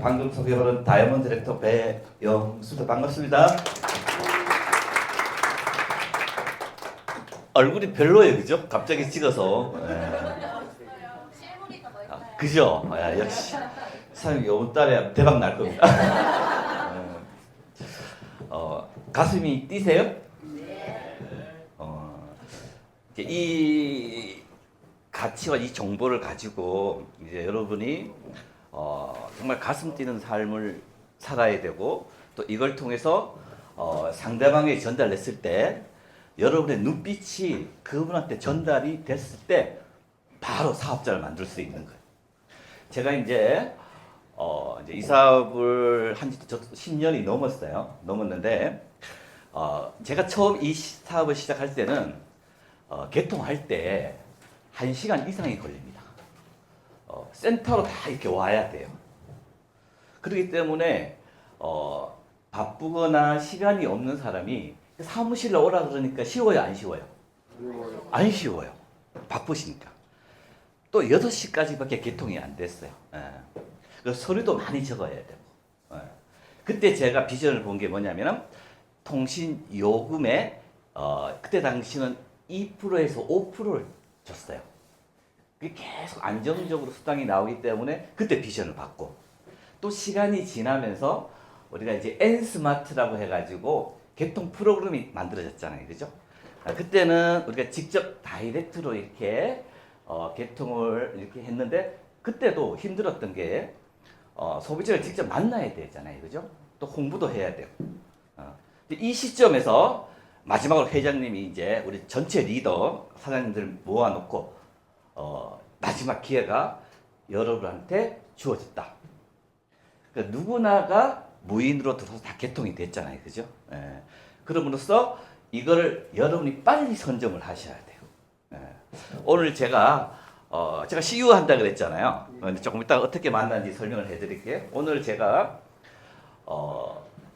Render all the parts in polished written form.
방금 소개받은 다이아몬드 디렉터 배영수입니다. 반갑습니다. 얼굴이 별로예요, 그죠? 갑자기 찍어서. 그죠? 역시 사장님 이번 달에 대박 날 겁니다. 가슴이 뛰세요? 네. 이 가치와 이 정보를 가지고 이제 여러분이 정말 가슴 뛰는 삶을 살아야 되고, 또 이걸 통해서 상대방에게 전달했을 때 여러분의 눈빛이 그분한테 전달이 됐을 때 바로 사업자를 만들 수 있는 거예요. 제가 이제 이 사업을 한 지 10년이 넘었는데, 제가 처음 이 사업을 시작할 때는 개통할 때 1시간 이상이 걸립니다. 센터로 다 이렇게 와야 돼요. 그렇기 때문에 바쁘거나 시간이 없는 사람이 사무실로 오라 그러니까 쉬워요, 안 쉬워요? 안 쉬워요. 바쁘시니까. 또 6시까지밖에 개통이 안 됐어요. 서류도 많이 적어야 되고. 그때 제가 비전을 본 게 뭐냐면, 통신 요금에 그때 당시는 2%에서 5%를 줬어요. 그게 계속 안정적으로 수당이 나오기 때문에 그때 비전을 받고, 또 시간이 지나면서 우리가 이제 N스마트라고 해가지고 개통 프로그램이 만들어졌잖아요, 그죠? 그때는 우리가 직접 다이렉트로 이렇게 개통을 이렇게 했는데, 그때도 힘들었던 게 소비자를 직접 만나야 되잖아요, 그죠? 또 홍보도 해야 돼요. 이 시점에서 마지막으로 회장님이 이제 우리 전체 리더 사장님들 모아놓고 마지막 기회가 여러분한테 주어졌다. 그러니까 누구나가 무인으로 들어서 다 개통이 됐잖아요, 그죠? 그럼으로써 이거를 여러분이 빨리 선점을 하셔야 돼요. 오늘 제가 CU 한다 그랬잖아요. 조금 이따가 어떻게 만났는지 설명을 해드릴게요. 오늘 제가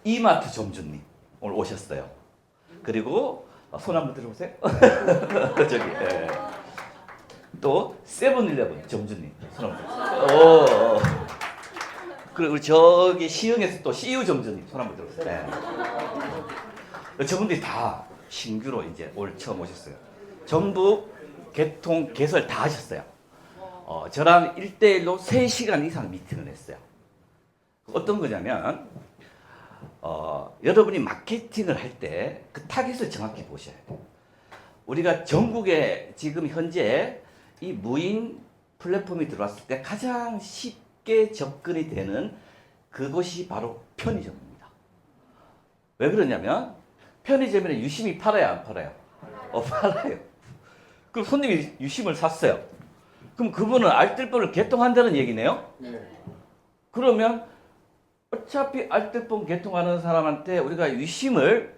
이마트 점주님 오늘 오셨어요. 그리고 손 한번 들어보세요. 저기 또 세븐일레븐 점주님 손 한번 들어보세요. 그리고 저기 시흥에서 또 CU 점주님 손 한번 들어보세요. 저분들이 다 신규로 이제 올 처음 오셨어요. 전부 개통 개설 다 하셨어요. 저랑 1대1로 3시간 이상 미팅을 했어요. 어떤 거냐면 여러분이 마케팅을 할 때 그 타깃을 정확히 보셔야 돼요. 우리가 전국에 지금 현재 이 무인 플랫폼이 들어왔을 때 가장 쉽게 접근이 되는 그곳이 바로 편의점입니다. 왜 그러냐면 편의점에는 유심히 팔아요, 안 팔아요? 팔아요. 그럼 손님이 유심을 샀어요. 그럼 그분은 알뜰폰을 개통한다는 얘기네요? 네. 그러면 어차피 알뜰폰 개통하는 사람한테 우리가 유심을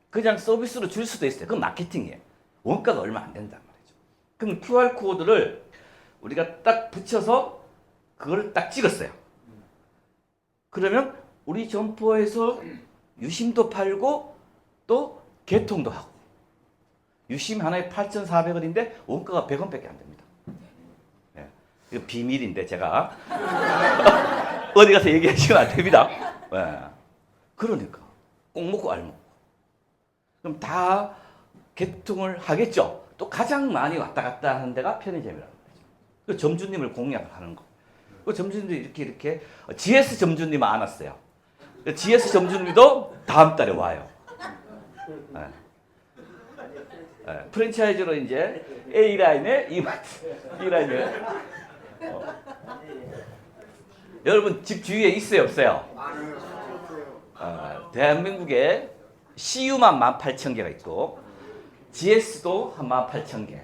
그냥 서비스로 줄 수도 있어요. 그건 마케팅이에요. 원가가 얼마 안 된단 말이죠. 그럼 QR코드를 우리가 딱 붙여서 그걸 딱 찍었어요. 그러면 우리 점포에서 유심도 팔고 또 개통도 하고. 유심 하나에 8,400원인데 원가가 100원밖에 안 됩니다. 이거 비밀인데 제가 어디 가서 얘기하시면 안 됩니다. 그러니까 꼭 먹고 알 먹고. 그럼 다 개통을 하겠죠. 또 가장 많이 왔다 갔다 하는 데가 편의점이라는 거죠. 그 점주님을 공략을 하는 거. 그 점주님들이 이렇게 GS 점주님 안 왔어요. GS 점주님도 다음 달에 와요. 프랜차이즈로 이제 A라인에 이마트, B라인에 여러분 집 주위에 있어요, 없어요? 대한민국에 CU만 18,000개가 있고 GS도 한 18,000개,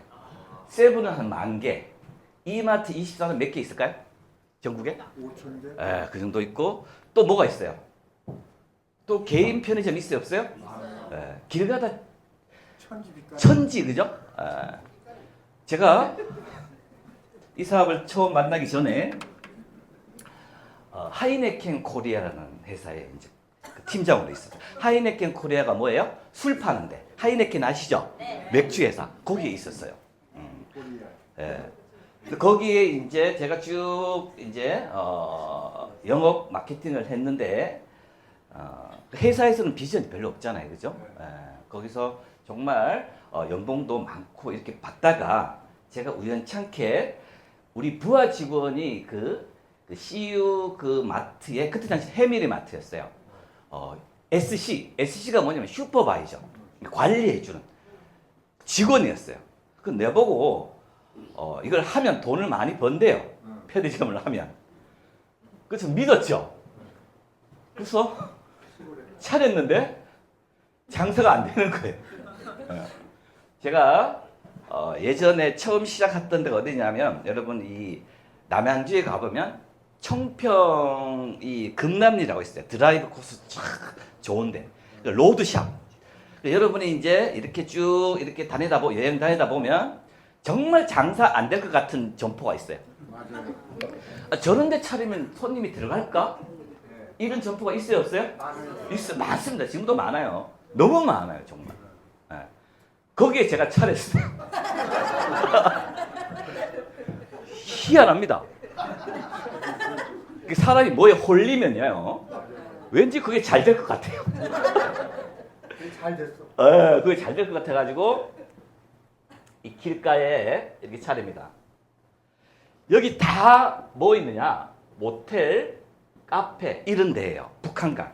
세븐은 한 10,000개, 이마트 24는 몇 개 있을까요? 전국에? 5,000개? 그 정도 있고, 또 뭐가 있어요? 또 개인 편의점 있어요, 없어요? 길 가다 천지, 그죠? 제가 이 사업을 처음 만나기 전에 하이네켄 코리아라는 회사에 이제 팀장으로 있었어요. 하이네켄 코리아가 뭐예요? 술 파는데. 하이네켄 아시죠? 네. 맥주 회사. 거기에 있었어요. 거기에 이제 제가 쭉 이제 영업 마케팅을 했는데 회사에서는 비전이 별로 없잖아요, 그죠? 거기서 정말 연봉도 많고 이렇게 받다가 제가 우연찮게 우리 부하 직원이 그 CU 그 마트에 그때 당시 해밀리 마트였어요. SC가 뭐냐면 슈퍼바이저 관리해주는 직원이었어요. 그 내보고 이걸 하면 돈을 많이 번대요. 편의점을 하면. 그래서 믿었죠. 그래서 차렸는데 장사가 안 되는 거예요. 제가 예전에 처음 시작했던 데가 어디냐면 여러분 이 남양주에 가보면 청평 이 금남리라고 있어요. 드라이브 코스 쫙 좋은데 로드샵. 여러분이 이제 이렇게 쭉 이렇게 여행 다니다 보면 정말 장사 안 될 것 같은 점포가 있어요. 맞아요. 저런 데 차리면 손님이 들어갈까? 이런 점포가 있어요, 없어요? 있어, 많습니다. 지금도 많아요. 너무 많아요, 정말. 네. 거기에 제가 차렸어요. 희한합니다. 사람이 뭐에 홀리면요, 왠지 그게 잘 될 것 같아요. 잘 됐어. 그게 잘 될 것 같아가지고 이 길가에 이렇게 차립니다. 여기 다 뭐 있느냐? 모텔, 카페 이런 데예요. 북한강.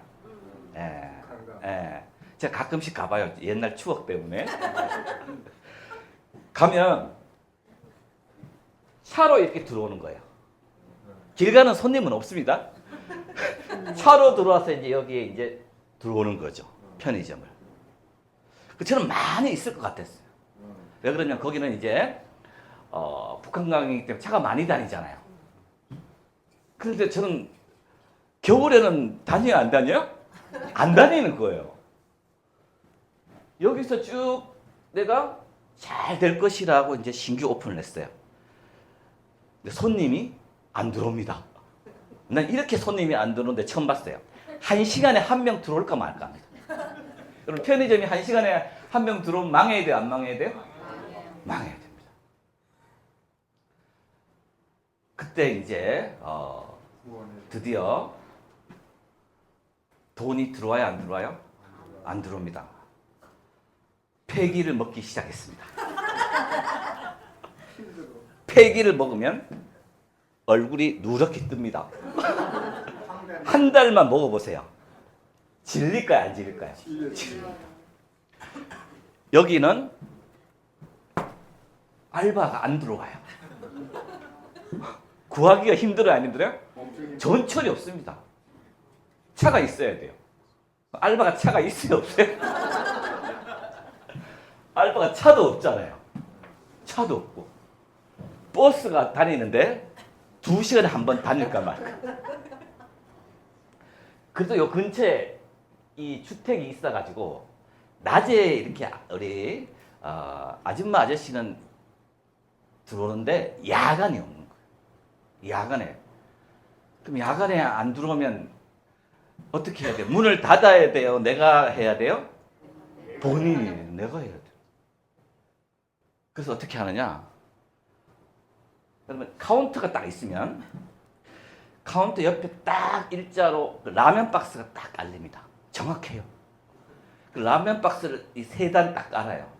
제가 가끔씩 가봐요. 옛날 추억 때문에. 가면 차로 이렇게 들어오는 거예요. 길 가는 손님은 없습니다. 차로 들어와서 이제 여기에 이제 들어오는 거죠. 편의점을. 저는 많이 있을 것 같았어요. 왜 그러냐면 거기는 이제 북한강이기 때문에 차가 많이 다니잖아요. 그런데 저는 겨울에는 다녀요, 안 다녀요? 안 다니는 거예요. 여기서 쭉 내가 잘 될 것이라고 이제 신규 오픈을 했어요. 근데 손님이 안 들어옵니다. 난 이렇게 손님이 안 들어오는데 처음 봤어요. 1시간에 한 명 들어올까 말까 합니다. 여러분 편의점이 1시간에 한 명 들어오면 망해야 돼요, 안 망해야 돼요? 망해야 됩니다. 그때 이제 드디어 돈이 들어와요, 안 들어와요? 안 들어옵니다. 폐기를 먹기 시작했습니다. 폐기를 먹으면 얼굴이 누렇게 뜹니다. 한 달만 먹어보세요. 질릴까요, 안 질릴까요? 여기는 알바가 안 들어와요. 구하기가 힘들어요, 안 힘들어요? 전철이 없습니다. 차가 있어야 돼요. 알바가 차가 있어요, 없어요? 알바가 차도 없잖아요. 차도 없고. 버스가 다니는데 2시간에 한 번 다닐까 말까. 그래도 요 근처에 이 주택이 있어가지고 낮에 이렇게 우리 아줌마 아저씨는 들어오는데 야간이 없는 거예요. 야간에. 그럼 야간에 안 들어오면 어떻게 해야 돼요? 문을 닫아야 돼요? 내가 해야 돼요? 본인이 내가 해야 돼요. 그래서 어떻게 하느냐? 그러면 카운터가 딱 있으면 카운터 옆에 딱 일자로 라면 박스가 딱 깔립니다. 정확해요. 그 라면 박스를 이 세 단 딱 깔아요.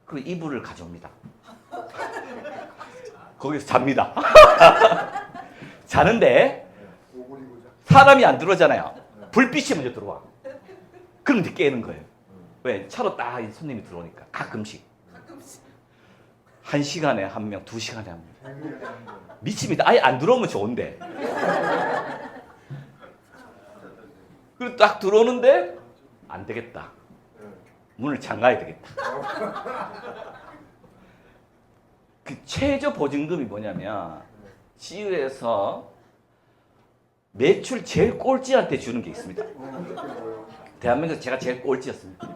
그리고 이불을 가져옵니다. 거기서 잡니다. 자는데 사람이 안 들어오잖아요. 불빛이 먼저 들어와. 그럼 이제 깨는 거예요. 왜? 차로 딱 손님이 들어오니까 가끔씩. 1시간에 한 명, 2시간에 한 명. 미칩니다. 아예 안 들어오면 좋은데. 그리고 딱 들어오는데 안 되겠다. 문을 잠가야 되겠다. 그 최저 보증금이 뭐냐면 CU에서 매출 제일 꼴찌한테 주는 게 있습니다. 대한민국에서 제가 제일 꼴찌였습니다.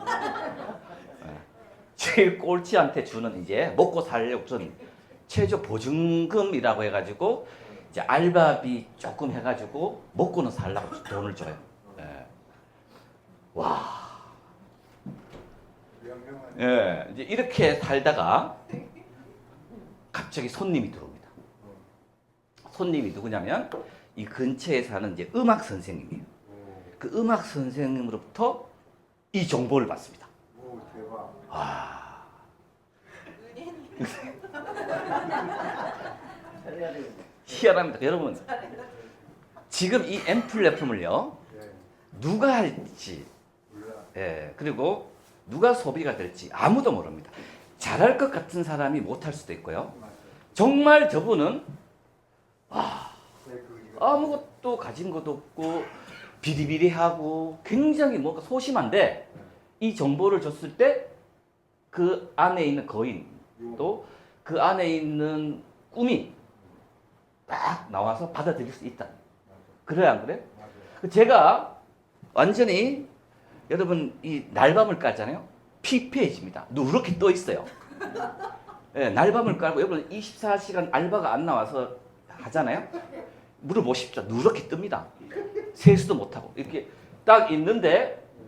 제일 꼴찌한테 주는 이제 먹고 살려고 전 최저 보증금이라고 해가지고 이제 알바비 조금 해가지고 먹고는 살라고 돈을 줘요. 예. 와. 예, 이제 이렇게 살다가 갑자기 손님이 들어옵니다. 손님이 누구냐면 이 근처에 사는 이제 음악 선생님이에요. 그 음악 선생님으로부터 이 정보를 받습니다. 오, 대박. 와. 희한합니다. 여러분, 지금 이 M 플랫폼을요, 네, 누가 할지, 몰라. 예, 그리고 누가 소비가 될지 아무도 모릅니다. 잘할 것 같은 사람이 못할 수도 있고요. 맞아요. 정말 저분은 네, 그거가. 아무것도 가진 것도 없고 비리비리하고 굉장히 뭔가 소심한데 이 정보를 줬을 때 그 안에 있는 거인 또 그 안에 있는 꿈이 딱 나와서 받아들일 수 있다. 그래 안 그래? 맞아요. 제가 완전히 여러분 이 날밤을 깔잖아요. 피폐해집니다. 누렇게 떠 있어요. 예, 날밤을 깔고 여러분 24시간 알바가 안 나와서 하잖아요. 물어보십시오. 누렇게 뜹니다. 세수도 못하고 이렇게 딱 있는데 네.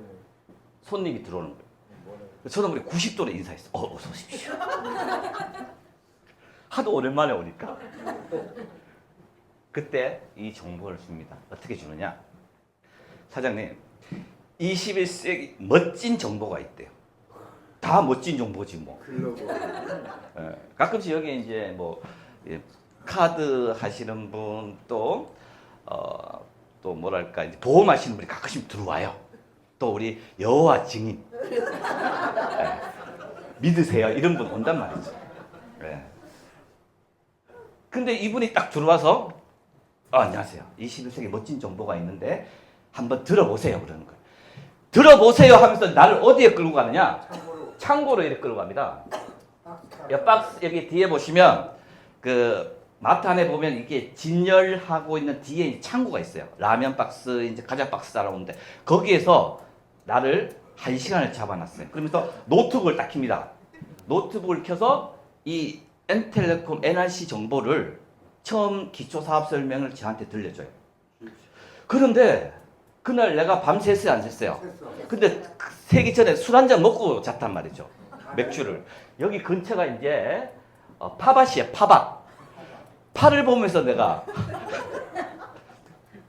손님이 들어오는 거예요. 뭐래. 저는 우리 90도로 인사했어. 어서 오십시오. 하도 오랜만에 오니까. 그때 이 정보를 줍니다. 어떻게 주느냐? 사장님, 21세기 멋진 정보가 있대요. 다 멋진 정보지 뭐. 글로벌. 예, 가끔씩 여기 이제 뭐 예, 카드 하시는 분 또 뭐랄까 이제 보험하시는 분이 가끔씩 들어와요. 또 우리 여호와 증인 예, 믿으세요 이런 분 온단 말이죠. 예. 근데 이분이 딱 들어와서 안녕하세요. 21세기 멋진 정보가 있는데 한번 들어보세요 그러는 거예요. 들어보세요 하면서 나를 어디에 끌고 가느냐? 참고로 창고로 이렇게 끌고 갑니다. 박스. 이 박스 여기 뒤에 보시면 그 마트 안에 보면 이게 진열하고 있는 뒤에 창고가 있어요. 라면 박스, 이제 과자 박스 따라오는데 거기에서 나를 1시간을 잡아놨어요. 그러면서 노트북을 딱 켭니다. 노트북을 켜서 이 N텔레콤 NRC 정보를 처음 기초 사업 설명을 저한테 들려줘요. 그런데 그날 내가 밤 샜어요, 안 샜어요? 했어. 근데 새기 전에 술 한 잔 먹고 잤단 말이죠. 맥주를. 여기 근처가 이제 팝밭이에요, 팝밭. 파를 보면서 내가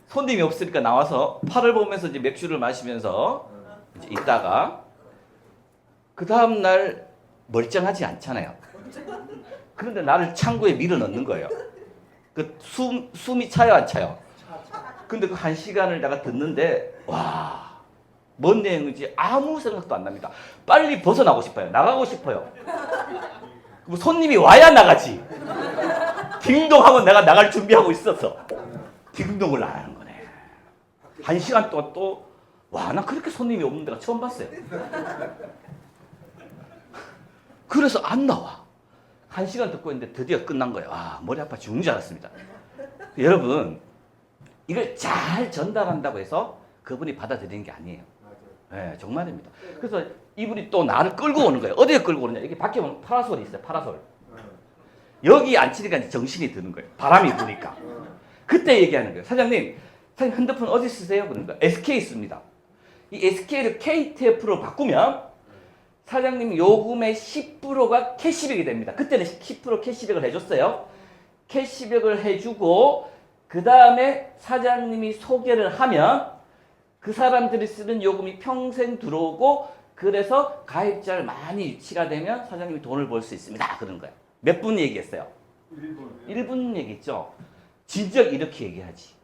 손님이 없으니까 나와서 파를 보면서 이제 맥주를 마시면서 이제 있다가 그 다음 날 멀쩡하지 않잖아요. 그런데 나를 창고에 밀어 넣는 거예요. 그 숨이 차요, 안 차요? 근데 그 1시간을 내가 듣는데 와, 뭔 내용인지 아무 생각도 안 납니다. 빨리 벗어나고 싶어요. 나가고 싶어요. 그럼 손님이 와야 나가지. 딩동하면 내가 나갈 준비하고 있었어. 딩동을 안 하는 거네. 1시간 동안 또 와, 나 그렇게 손님이 없는 데가 처음 봤어요. 그래서 안 나와. 1시간 듣고 있는데 드디어 끝난 거예요. 아, 머리 아파 죽는 줄 알았습니다. 여러분, 이걸 잘 전달한다고 해서 그분이 받아들이는 게 아니에요. 맞아요. 네, 정말입니다. 그래서 이분이 또 나를 끌고 오는 거예요. 어디에 끌고 오느냐? 여기 밖에 보면 파라솔이 있어요. 파라솔. 여기 앉히니까 이제 정신이 드는 거예요. 바람이 부니까. 그때 얘기하는 거예요. 사장님 핸드폰 어디 쓰세요? 그러니까 SK 씁니다. 이 SK를 KTF로 바꾸면 사장님 요금의 10%가 캐시백이 됩니다. 그때는 10% 캐시백을 해줬어요. 캐시백을 해주고 그 다음에 사장님이 소개를 하면 그 사람들이 쓰는 요금이 평생 들어오고 그래서 가입자를 많이 유치가 되면 사장님이 돈을 벌 수 있습니다. 그런 거예요. 몇 분 얘기했어요? 1분 얘기했죠. 진작 이렇게 얘기하지.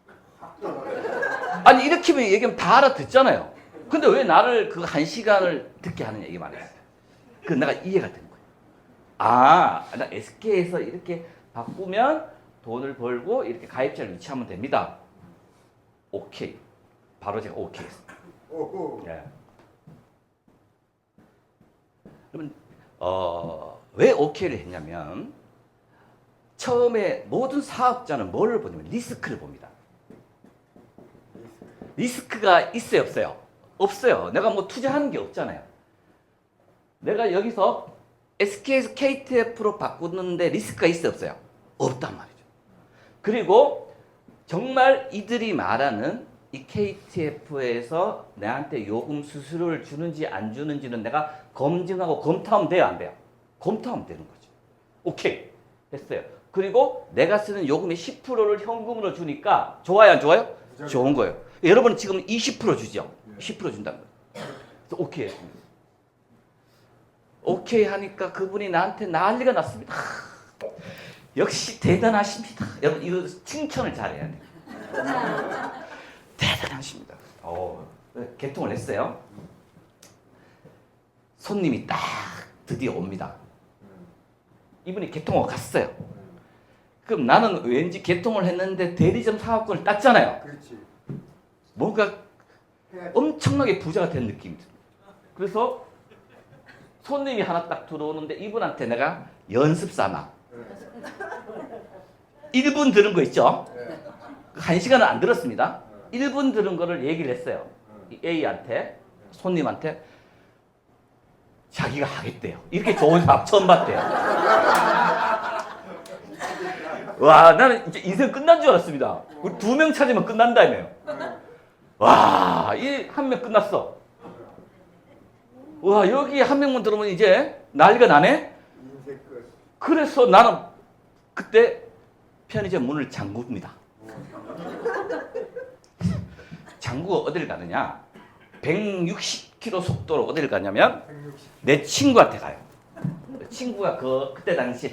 아니 이렇게 얘기하면 다 알아듣잖아요. 근데 왜 나를 그 1시간을 듣게 하느냐 이게 말이에요. 그 내가 이해가 된 거예요. 아, 나 SK에서 이렇게 바꾸면 돈을 벌고 이렇게 가입자를 유치하면 됩니다. 오케이. 바로 제가 오케이 했습니다. 오호. 네. 그러면 왜 오케이를 했냐면 처음에 모든 사업자는 뭐를 보냐면 리스크를 봅니다. 리스크가 있어요, 없어요? 없어요. 내가 뭐 투자하는 게 없잖아요. 내가 여기서 SK에서 KTF로 바꾸는데 리스크가 있어요, 없어요? 없단 말이죠. 그리고 정말 이들이 말하는 이 KTF에서 내한테 요금 수수료를 주는지 안 주는지는 내가 검증하고 검토하면 돼요, 안 돼요? 검토하면 되는 거죠. 오케이. 했어요. 그리고 내가 쓰는 요금의 10%를 현금으로 주니까 좋아요, 안 좋아요? 좋은 거예요. 여러분 지금 20% 주죠? 10% 준다는 거예요. 그래서 오케이 했습니다. 오케이 하니까 그분이 나한테 난리가 났습니다. 역시 대단하십니다. 여러분 이거 칭찬을 잘해야 돼요. 대단하십니다. 개통을 했어요. 손님이 딱 드디어 옵니다. 이분이 개통하고 갔어요. 그럼 나는 왠지 개통을 했는데 대리점 사업권을 땄잖아요. 그렇지. 뭔가 해야지. 엄청나게 부자가 된 느낌이 듭니다. 그래서 손님이 하나 딱 들어오는데 이분한테 내가 연습 삼아 1분 들은 거 있죠? 1시간은 안 들었습니다. 1분 들은 거를 얘기를 했어요. 이 A한테, 손님한테 자기가 하겠대요. 이렇게 좋은 사람 처음 봤대요. 와, 나는 이제 인생 끝난 줄 알았습니다. 우리 2명 찾으면 끝난다며요. 와, 이 한 명 끝났어. 와, 여기 한 명만 들어오면 이제 난리가 나네? 인생 끝. 그래서 나는 그때 편의점 문을 잠굽니다. 잠그고 어딜 가느냐? 160km 속도로 어딜 가냐면 160. 내 친구한테 가요. 친구가 그때 당시에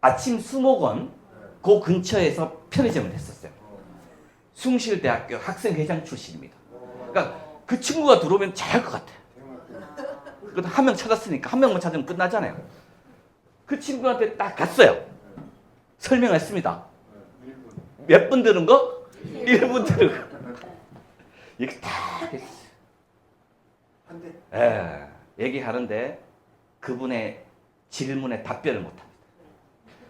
아침 수목원 그 근처에서 편의점을 했었어요. 숭실대학교 학생회장 출신입니다. 그러니까 그 친구가 들어오면 잘할 것 같아요. 그래도 한 명 찾았으니까 한 명만 찾으면 끝나잖아요. 그 친구한테 딱 갔어요. 설명했습니다. 몇 분 들은 거? 1분 들은 거. 이렇게 딱 했어요. 한 대. 예, 얘기하는데 그분의 질문에 답변을 못합니다.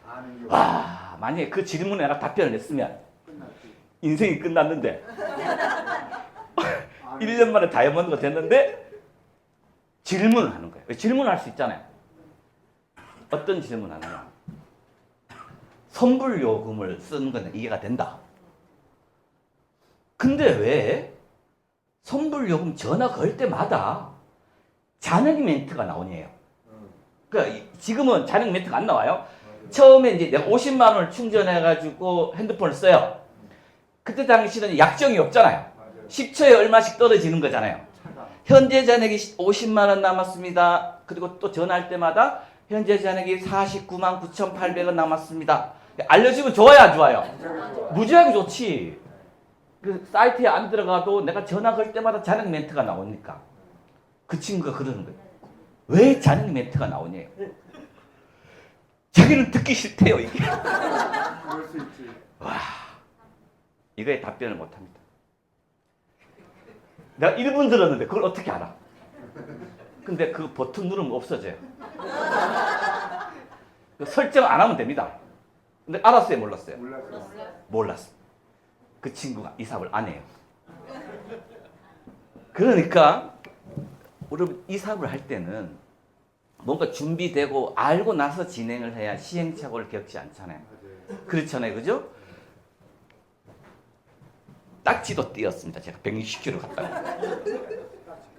아는 게 와, 만약에 그 질문에 내가 답변을 했으면 끝났지. 인생이 끝났는데 아는 1년 만에 다이아몬드가 됐는데 질문을 하는 거예요. 질문할 수 있잖아요. 어떤 질문을 하느냐. 선불 요금을 쓰는 건 이해가 된다. 근데 왜 선불 요금 전화 걸 때마다 잔액 멘트가 나오냐요. 그러니까 지금은 잔액 멘트가 안 나와요. 처음에 이제 내가 50만 원을 충전해가지고 핸드폰을 써요. 그때 당시는 약정이 없잖아요. 맞아요. 10초에 얼마씩 떨어지는 거잖아요. 차가. 현재 잔액이 50만 원 남았습니다. 그리고 또 전화할 때마다 현재 잔액이 49만 9,800원 남았습니다. 알려주면 좋아요, 안 좋아요? 무지하게 좋아. 무지하게 좋지. 그 사이트에 안 들어가도 내가 전화 걸 때마다 잔액 멘트가 나오니까 그 친구가 그러는 거예요. 왜 잔액 멘트가 나오냐요. 자기는 듣기 싫대요, 이게. 그럴 수 있지. 와, 이거에 답변을 못합니다. 내가 1분 들었는데 그걸 어떻게 알아? 근데 그 버튼 누르면 없어져요. 설정 안 하면 됩니다. 근데 알았어요, 몰랐어요? 몰랐어. 몰랐어. 그 친구가 이 사업을 안 해요. 그러니까 우리 이 사업을 할 때는 뭔가 준비되고 알고 나서 진행을 해야 시행착오를 겪지 않잖아요. 맞아요. 그렇잖아요, 그죠? 딱지도 띄었습니다. 제가 160km 갔다가.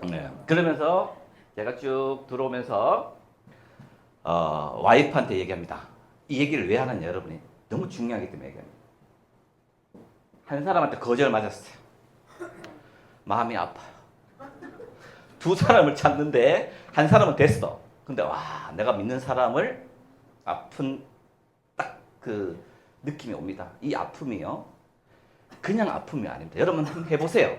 네. 그러면서 제가 쭉 들어오면서 와이프한테 얘기합니다. 이 얘기를 왜 하느냐, 여러분이 너무 중요하기 때문에 얘기합니다. 한 사람한테 거절 맞았어요. 마음이 아파요. 2사람을 찾는데 한 사람은 됐어. 근데 와, 내가 믿는 사람을 아픈 딱 그 느낌이 옵니다. 이 아픔이요. 그냥 아픔이 아닙니다. 여러분 한번 해보세요.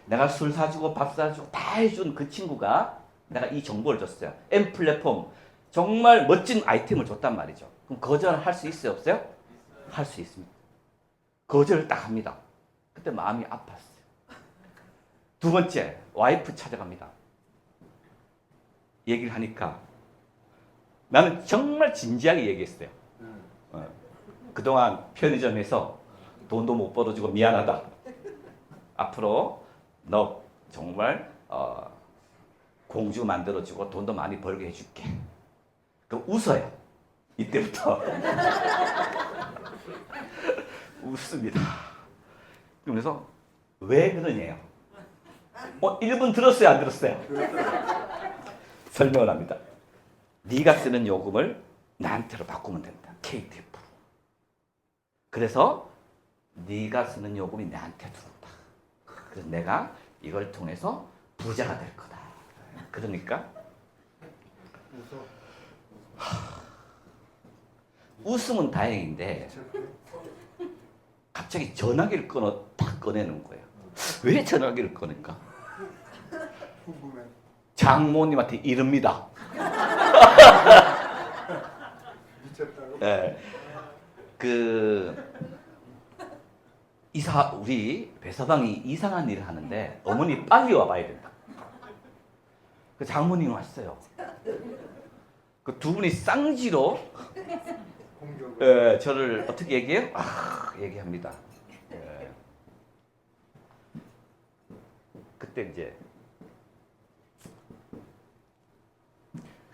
내가 술 사주고 밥 사주고 다 해준 그 친구가 내가 이 정보를 줬어요. M 플랫폼 정말 멋진 아이템을 줬단 말이죠. 그럼 거절할 수 있어요, 없어요? 할 수 있습니다. 거절을 딱 합니다. 그때 마음이 아팠어요. 2번째, 와이프 찾아갑니다. 얘기를 하니까 나는 정말 진지하게 얘기했어요. 그동안 편의점에서 돈도 못 벌어주고 미안하다. 앞으로 너 정말 공주 만들어주고 돈도 많이 벌게 해줄게. 그럼 웃어요. 이때부터 웃습니다. 그러면서 왜 그러냐요. 1분 들었어요, 안 들었어요? 설명을 합니다. 네가 쓰는 요금을 나한테로 바꾸면 된다. KTF로. 그래서 네가 쓰는 요금이 나한테 들어온다. 그래서 내가 이걸 통해서 부자가 될 거다. 그러니까 웃어. 웃으면 다행인데 갑자기 전화기를 딱 꺼내는 거예요. 왜 전화기를 꺼낼까? 궁금해. 장모님한테 장모님한테 이릅니다. 미쳤다고. 네. 우리 배서방이 이상한 일을 하는데 어머니 빨리 와봐야 된다. 그 장모님 왔어요. 그 두 분이 쌍지로 공격을. 저를 어떻게 얘기해요? 얘기합니다. 그때 이제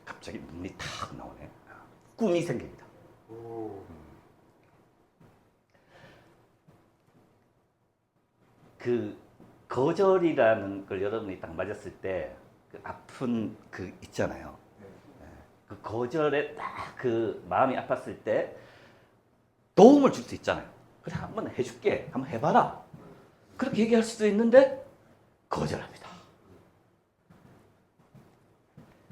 갑자기 눈이 탁 나오네. 꿈이 생깁니다. 오. 그 거절이라는 걸 여러분이 딱 맞았을 때 그 아픈 그 있잖아요. 그 거절에 딱 그 마음이 아팠을 때 도움을 줄 수 있잖아요. 그래 한번 해줄게. 한번 해봐라. 그렇게 얘기할 수도 있는데 거절합니다.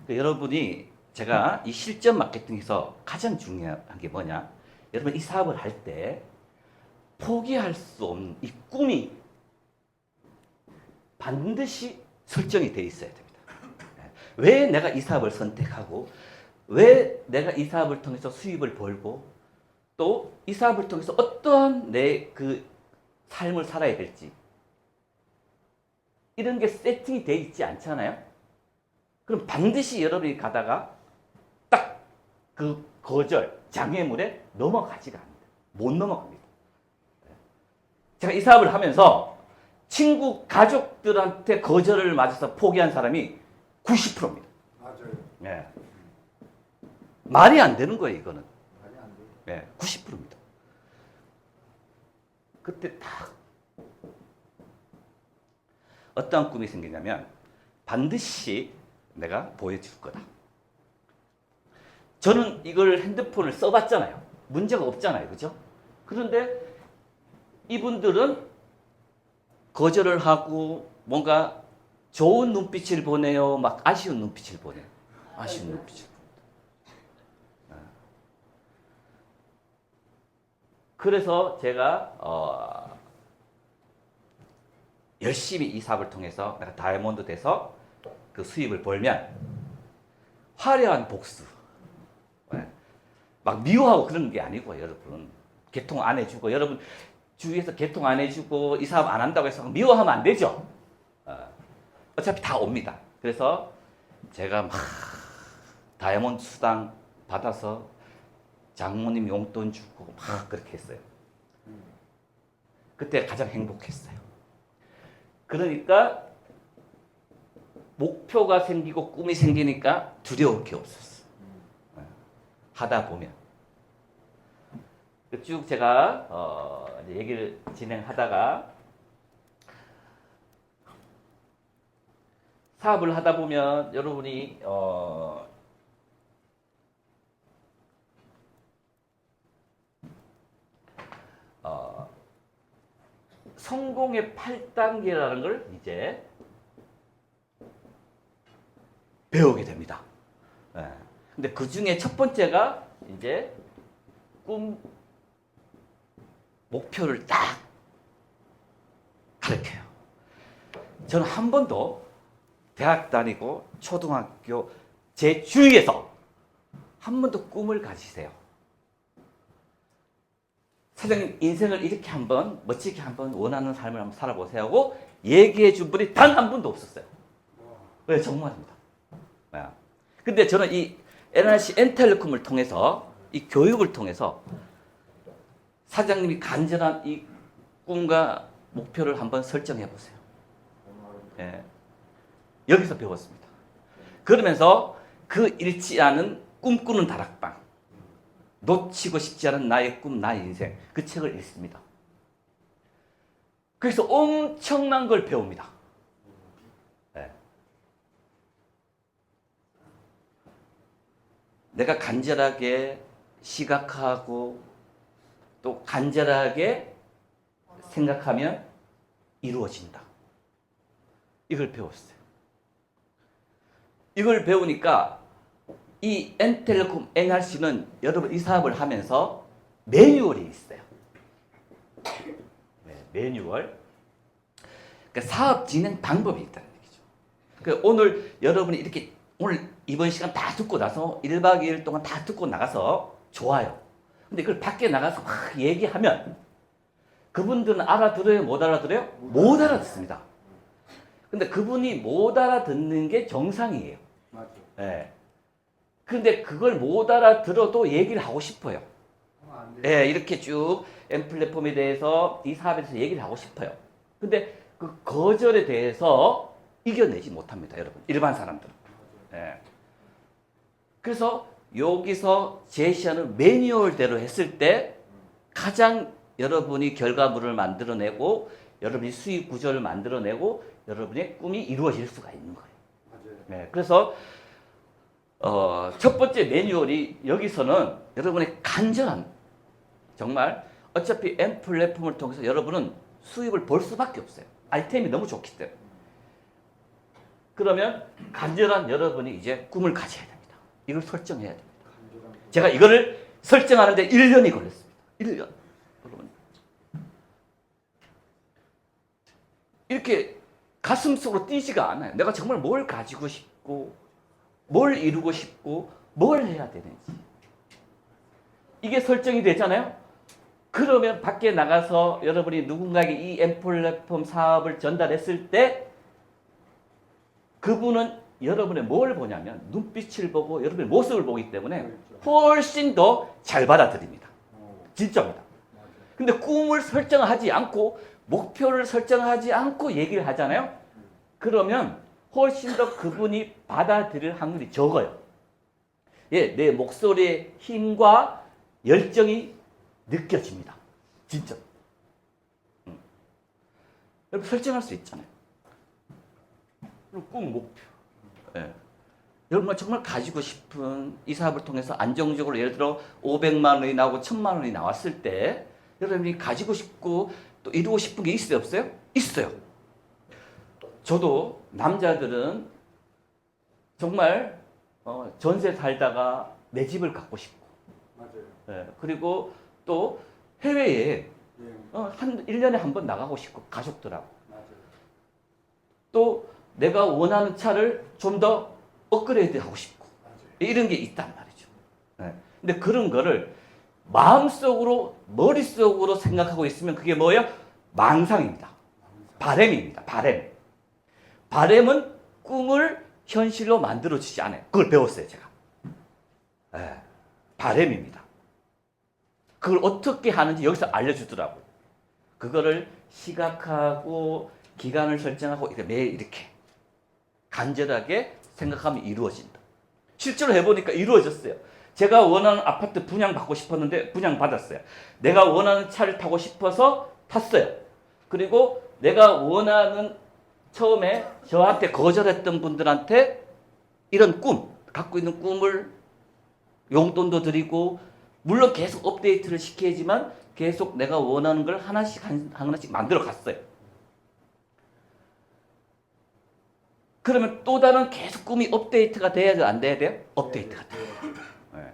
그러니까 여러분이 제가 이 실전 마케팅에서 가장 중요한 게 뭐냐? 여러분 이 사업을 할 때 포기할 수 없는 이 꿈이 반드시 설정이 돼 있어야 됩니다. 왜 내가 이 사업을 선택하고 왜 내가 이 사업을 통해서 수입을 벌고 또 이 사업을 통해서 어떠한 내 그 삶을 살아야 될지 이런 게 세팅이 돼 있지 않잖아요. 그럼 반드시 여러분이 가다가 딱 그 거절, 장애물에 넘어가지가 않는다. 못 넘어갑니다. 제가 이 사업을 하면서 친구, 가족들한테 거절을 맞아서 포기한 사람이 90%입니다. 맞아요. 예. 말이 안 되는 거예요, 이거는. 말이 안 돼. 예, 90%입니다. 그때 딱 어떠한 꿈이 생기냐면 반드시 내가 보여줄 거다. 저는 이걸 핸드폰을 써봤잖아요. 문제가 없잖아요. 그죠? 그런데 이분들은 거절을 하고 뭔가 좋은 눈빛을 보내요. 막 아쉬운 눈빛을 보내요. 아쉬운 눈빛을 보내요. 그래서 제가 열심히 이 사업을 통해서 내가 다이아몬드 돼서 그 수입을 벌면 화려한 복수. 막 미워하고 그런 게 아니고 여러분. 개통 안 해주고 여러분 주위에서 개통 안 해주고 이 사업 안 한다고 해서 미워하면 안 되죠. 어차피 다 옵니다. 그래서 제가 막 다이아몬드 수당 받아서 장모님 용돈 주고 막 그렇게 했어요. 그때 가장 행복했어요. 그러니까 목표가 생기고 꿈이 생기니까 두려울 게 없었어요. 하다 보면 쭉 제가 이제 얘기를 진행하다가 사업을 하다 보면 여러분이 성공의 8단계라는 걸 이제 배우게 됩니다. 근데 그 중에 첫 번째가 이제 꿈, 목표를 딱 가르쳐요. 저는 한 번도 대학 다니고 초등학교 제 주위에서 한 번도 꿈을 가지세요. 사장님 인생을 이렇게 한번 멋지게 한번 원하는 삶을 한번 살아보세요 하고 얘기해 준 분이 단 한 분도 없었어요. 네, 정말입니다. 네. 근데 저는 이 NRC 엔텔레콤을 통해서 이 교육을 통해서 사장님이 간절한 이 꿈과 목표를 한번 설정해 보세요. 네. 여기서 배웠습니다. 그러면서 그 잃지 않은 꿈꾸는 다락방 놓치고 싶지 않은 나의 꿈, 나의 인생 그 책을 읽습니다. 그래서 엄청난 걸 배웁니다. 네. 내가 간절하게 시각하고 또 간절하게 생각하면 이루어진다. 이걸 배웠어요. 이걸 배우니까 이 N텔레콤 NRC는 여러분 이 사업을 하면서 매뉴얼이 있어요. 네, 매뉴얼. 그러니까 사업 진행 방법이 있다는 얘기죠. 그러니까 오늘 여러분이 이렇게 오늘 이번 시간 다 듣고 나서 1박 2일 동안 다 듣고 나가서 좋아요. 근데 그걸 밖에 나가서 막 얘기하면 그분들은 알아들어요? 못 알아들어요? 못 알아듣습니다. 근데 그분이 못 알아듣는 게 정상이에요. 맞아. 예. 근데 그걸 못 알아들어도 얘기를 하고 싶어요. 안 돼. 예, 이렇게 쭉 M 플랫폼에 대해서 이 사업에 대해서 얘기를 하고 싶어요. 근데 그 거절에 대해서 이겨내지 못합니다, 여러분. 일반 사람들은. 예. 그래서 여기서 제시하는 매뉴얼대로 했을 때 가장 여러분이 결과물을 만들어내고 여러분이 수익 구조를 만들어내고 여러분의 꿈이 이루어질 수가 있는 거예요. 맞아요. 네, 그래서 첫 번째 매뉴얼이 여기서는 여러분의 간절한 정말 어차피 M 플랫폼을 통해서 여러분은 수입을 벌 수밖에 없어요. 아이템이 너무 좋기 때문에. 그러면 간절한 여러분이 이제 꿈을 가져야 됩니다. 이걸 설정해야 됩니다. 제가 이거를 설정하는데 1년이 걸렸습니다. 1년. 여러분. 이렇게 가슴속으로 뛰지가 않아요. 내가 정말 뭘 가지고 싶고 뭘 이루고 싶고 뭘 해야 되는지. 이게 설정이 되잖아요. 그러면 밖에 나가서 여러분이 누군가에게 이 M 플랫폼 사업을 전달했을 때 그분은 여러분의 뭘 보냐면 눈빛을 보고 여러분의 모습을 보기 때문에 훨씬 더 잘 받아들입니다. 진짜입니다. 근데 꿈을 설정하지 않고 목표를 설정하지 않고 얘기를 하잖아요. 그러면 훨씬 더 그분이 받아들일 확률이 적어요. 예, 내 목소리의 힘과 열정이 느껴집니다. 진짜. 여러분 설정할 수 있잖아요. 그리고 꿈, 목표. 예. 여러분 정말 가지고 싶은 이 사업을 통해서 안정적으로 예를 들어 500만 원이 나오고 1000만 원이 나왔을 때 여러분이 가지고 싶고 또 이루고 싶은 게 있어요, 없어요? 있어요. 저도 남자들은 정말 전세 살다가 내 집을 갖고 싶고 맞아요. 예, 그리고 또 해외에 예. 1년에 한 번 나가고 싶고 가족들하고 맞아요. 또 내가 원하는 차를 좀 더 업그레이드 하고 싶고 맞아요. 이런 게 있단 말이죠. 예. 근데 그런 거를 마음속으로 머릿속으로 생각하고 있으면 그게 뭐예요? 망상입니다. 바램입니다. 바램. 바램은 꿈을 현실로 만들어지지 않아요. 그걸 배웠어요, 제가. 예. 바램입니다. 그걸 어떻게 하는지 여기서 알려주더라고요. 그거를 시각하고 기간을 설정하고 매일 이렇게 간절하게 생각하면 이루어진다. 실제로 해보니까 이루어졌어요. 제가 원하는 아파트 분양받고 싶었는데 분양받았어요. 내가 원하는 차를 타고 싶어서 탔어요. 그리고 내가 원하는 처음에 저한테 거절했던 분들한테 이런 꿈, 갖고 있는 꿈을 용돈도 드리고 물론 계속 업데이트를 시켜야지만 계속 내가 원하는 걸 하나씩 하나씩 만들어 갔어요. 그러면 또 다른 계속 꿈이 업데이트가 돼야 돼요? 안 돼야 돼요? 업데이트가 돼요. 네.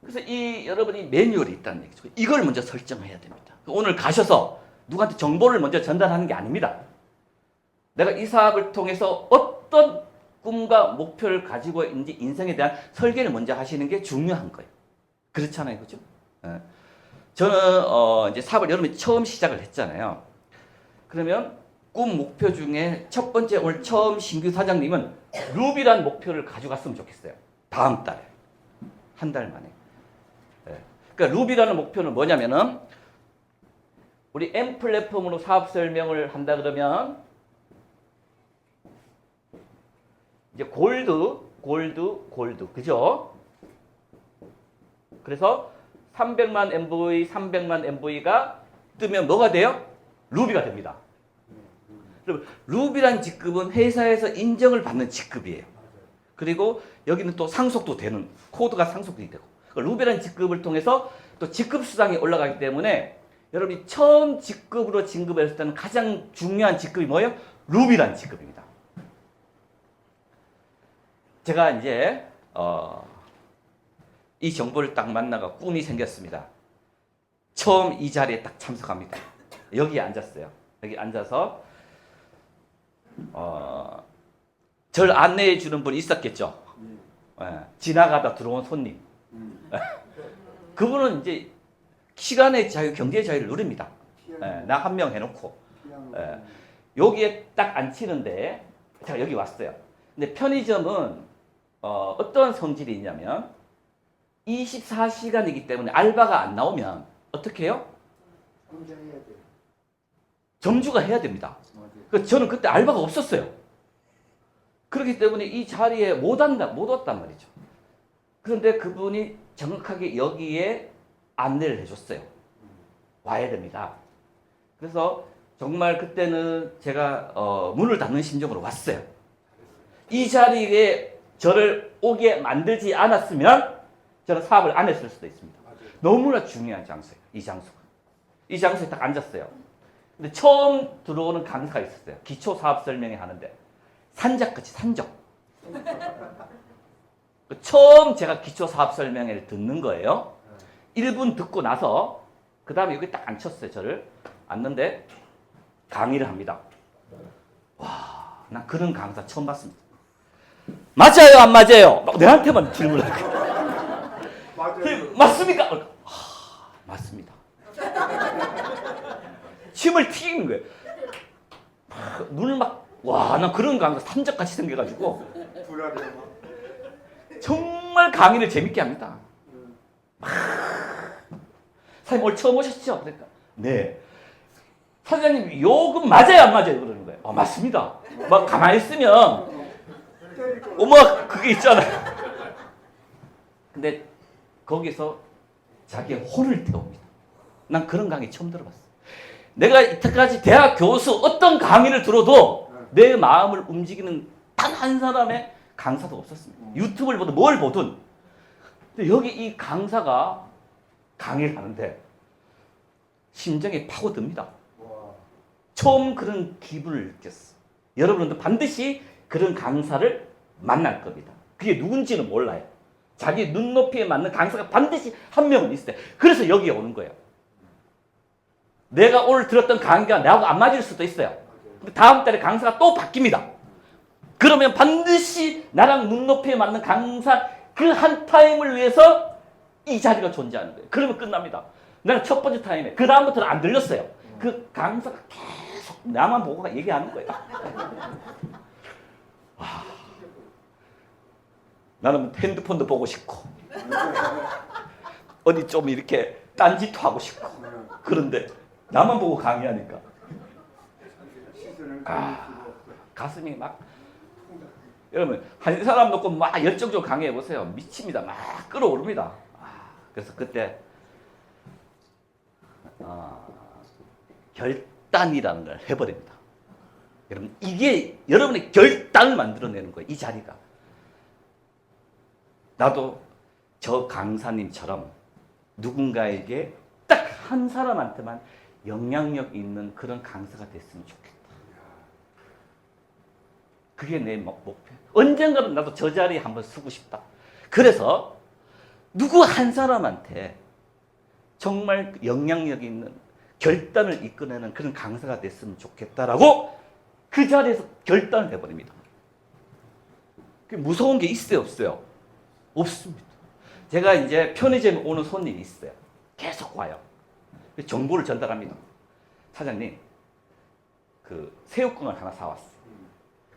그래서 이 여러분이 매뉴얼이 있다는 얘기죠. 이걸 먼저 설정해야 됩니다. 오늘 가셔서 누구한테 정보를 먼저 전달하는 게 아닙니다. 내가 이 사업을 통해서 어떤 꿈과 목표를 가지고 있는지 인생에 대한 설계를 먼저 하시는 게 중요한 거예요. 그렇잖아요, 그죠? 네. 저는 이제 사업을 여러분이 처음 시작을 했잖아요. 그러면 꿈 목표 중에 첫 번째 오늘 처음 신규 사장님은 루비란 목표를 가져갔으면 좋겠어요. 다음 달에 한 달 만에. 네. 그러니까 루비라는 목표는 뭐냐면은 우리 M 플랫폼으로 사업 설명을 한다 그러면 이제 골드, 그죠? 그래서 300만 MV, 300만 MV가 뜨면 뭐가 돼요? 루비가 됩니다. 루비란 직급은 회사에서 인정을 받는 직급이에요. 그리고 여기는 또 상속도 되는 코드가 상속이 되고 루비라는 직급을 통해서 또 직급 수당이 올라가기 때문에 여러분이 처음 직급으로 진급했을 때는 가장 중요한 직급이 뭐예요? 루비라는 직급입니다. 제가 이제 이 정보를 딱 만나가 꿈이 생겼습니다. 처음 이 자리에 딱 참석합니다. 여기에 앉았어요. 여기 앉아서 절 안내해 주는 분이 있었겠죠. 지나가다 들어온 손님. 그분은 이제 시간의 자유, 경제의 자유를 누립니다. 나 한 명 해놓고 여기에 딱 앉히는데 제가 여기 왔어요. 근데 편의점은 어떤 성질이 있냐면 24시간이기 때문에 알바가 안 나오면 어떻게 해요? 성장해야 돼. 점주가 해야 됩니다. 그래서 저는 그때 알바가 없었어요. 그렇기 때문에 이 자리에 못 왔단 말이죠. 그런데 그분이 정확하게 여기에 안내를 해줬어요. 와야 됩니다. 그래서 정말 그때는 제가 문을 닫는 심정으로 왔어요. 이 자리에 저를 오게 만들지 않았으면 저는 사업을 안 했을 수도 있습니다. 너무나 중요한 장소예요. 이 장소가. 이 장소에 딱 앉았어요. 근데 처음 들어오는 강사가 있었어요. 기초 사업 설명회 하는데 산적같이 산적. 처음 제가 기초 사업 설명회를 듣는 거예요. 1분 듣고 나서 그 다음에 여기 딱 앉혔어요. 저를 앉는데 강의를 합니다. 와, 난 그런 강사 처음 봤습니다. 맞아요, 안 맞아요? 막 내한테만 질문을 맞아요. 맞습니까? 맞습니다. 침을 튀기는 거예요. 눈을 막, 와, 난 그런 강사 삼적같이 생겨가지고 불안해. 정말 강의를 재밌게 합니다. 사장님 오늘 처음 오셨죠? 그러니까 네. 사장님 요금 맞아요, 안 맞아요? 그러는 거예요. 맞습니다. 막 가만히 있으면 어머 그게 있잖아요. 근데 거기서 자기의 혼을 태웁니다. 난 그런 강의 처음 들어봤어. 내가 이때까지 대학 교수 어떤 강의를 들어도 내 마음을 움직이는 단 한 사람의 강사도 없었습니다. 유튜브를 보든 뭘 보든. 근데 여기 이 강사가 강의를 하는데 심정이 파고듭니다. 처음 그런 기분을 느꼈어. 여러분도 반드시 그런 강사를 만날 겁니다. 그게 누군지는 몰라요. 자기 눈높이에 맞는 강사가 반드시 한 명은 있어요. 그래서 여기에 오는 거예요. 내가 오늘 들었던 강의가 나하고 안 맞을 수도 있어요. 다음 달에 강사가 또 바뀝니다. 그러면 반드시 나랑 눈높이에 맞는 강사 그 한 타임을 위해서 이 자리가 존재하는 거예요. 그러면 끝납니다. 나는 첫 번째 타임에 그 다음부터는 안 들렸어요. 그 강사가 계속 나만 보고 얘기하는 거예요. 와, 나는 핸드폰도 보고 싶고 어디 좀 이렇게 딴짓도 하고 싶고 그런데 나만 보고 강의하니까 가슴이 막 여러분 한 사람 놓고 막 열정적으로 강의해 보세요. 미칩니다. 막 끌어오릅니다. 그래서 그때 결단이라는 걸 해버립니다. 여러분 이게 여러분의 결단을 만들어내는 거예요. 이 자리가. 나도 저 강사님처럼 누군가에게 딱 한 사람한테만 영향력 있는 그런 강사가 됐으면 좋겠다. 그게 내 목표. 언젠가는 나도 저 자리에 한번 서고 싶다. 그래서 누구 한 사람한테 정말 영향력 있는 결단을 이끌어내는 그런 강사가 됐으면 좋겠다라고 그 자리에서 결단을 해버립니다. 무서운 게 있어요, 없어요? 없습니다. 제가 이제 편의점에 오는 손님이 있어요. 계속 와요. 정보를 전달합니다. 사장님, 그 새우깡을 하나 사왔어요.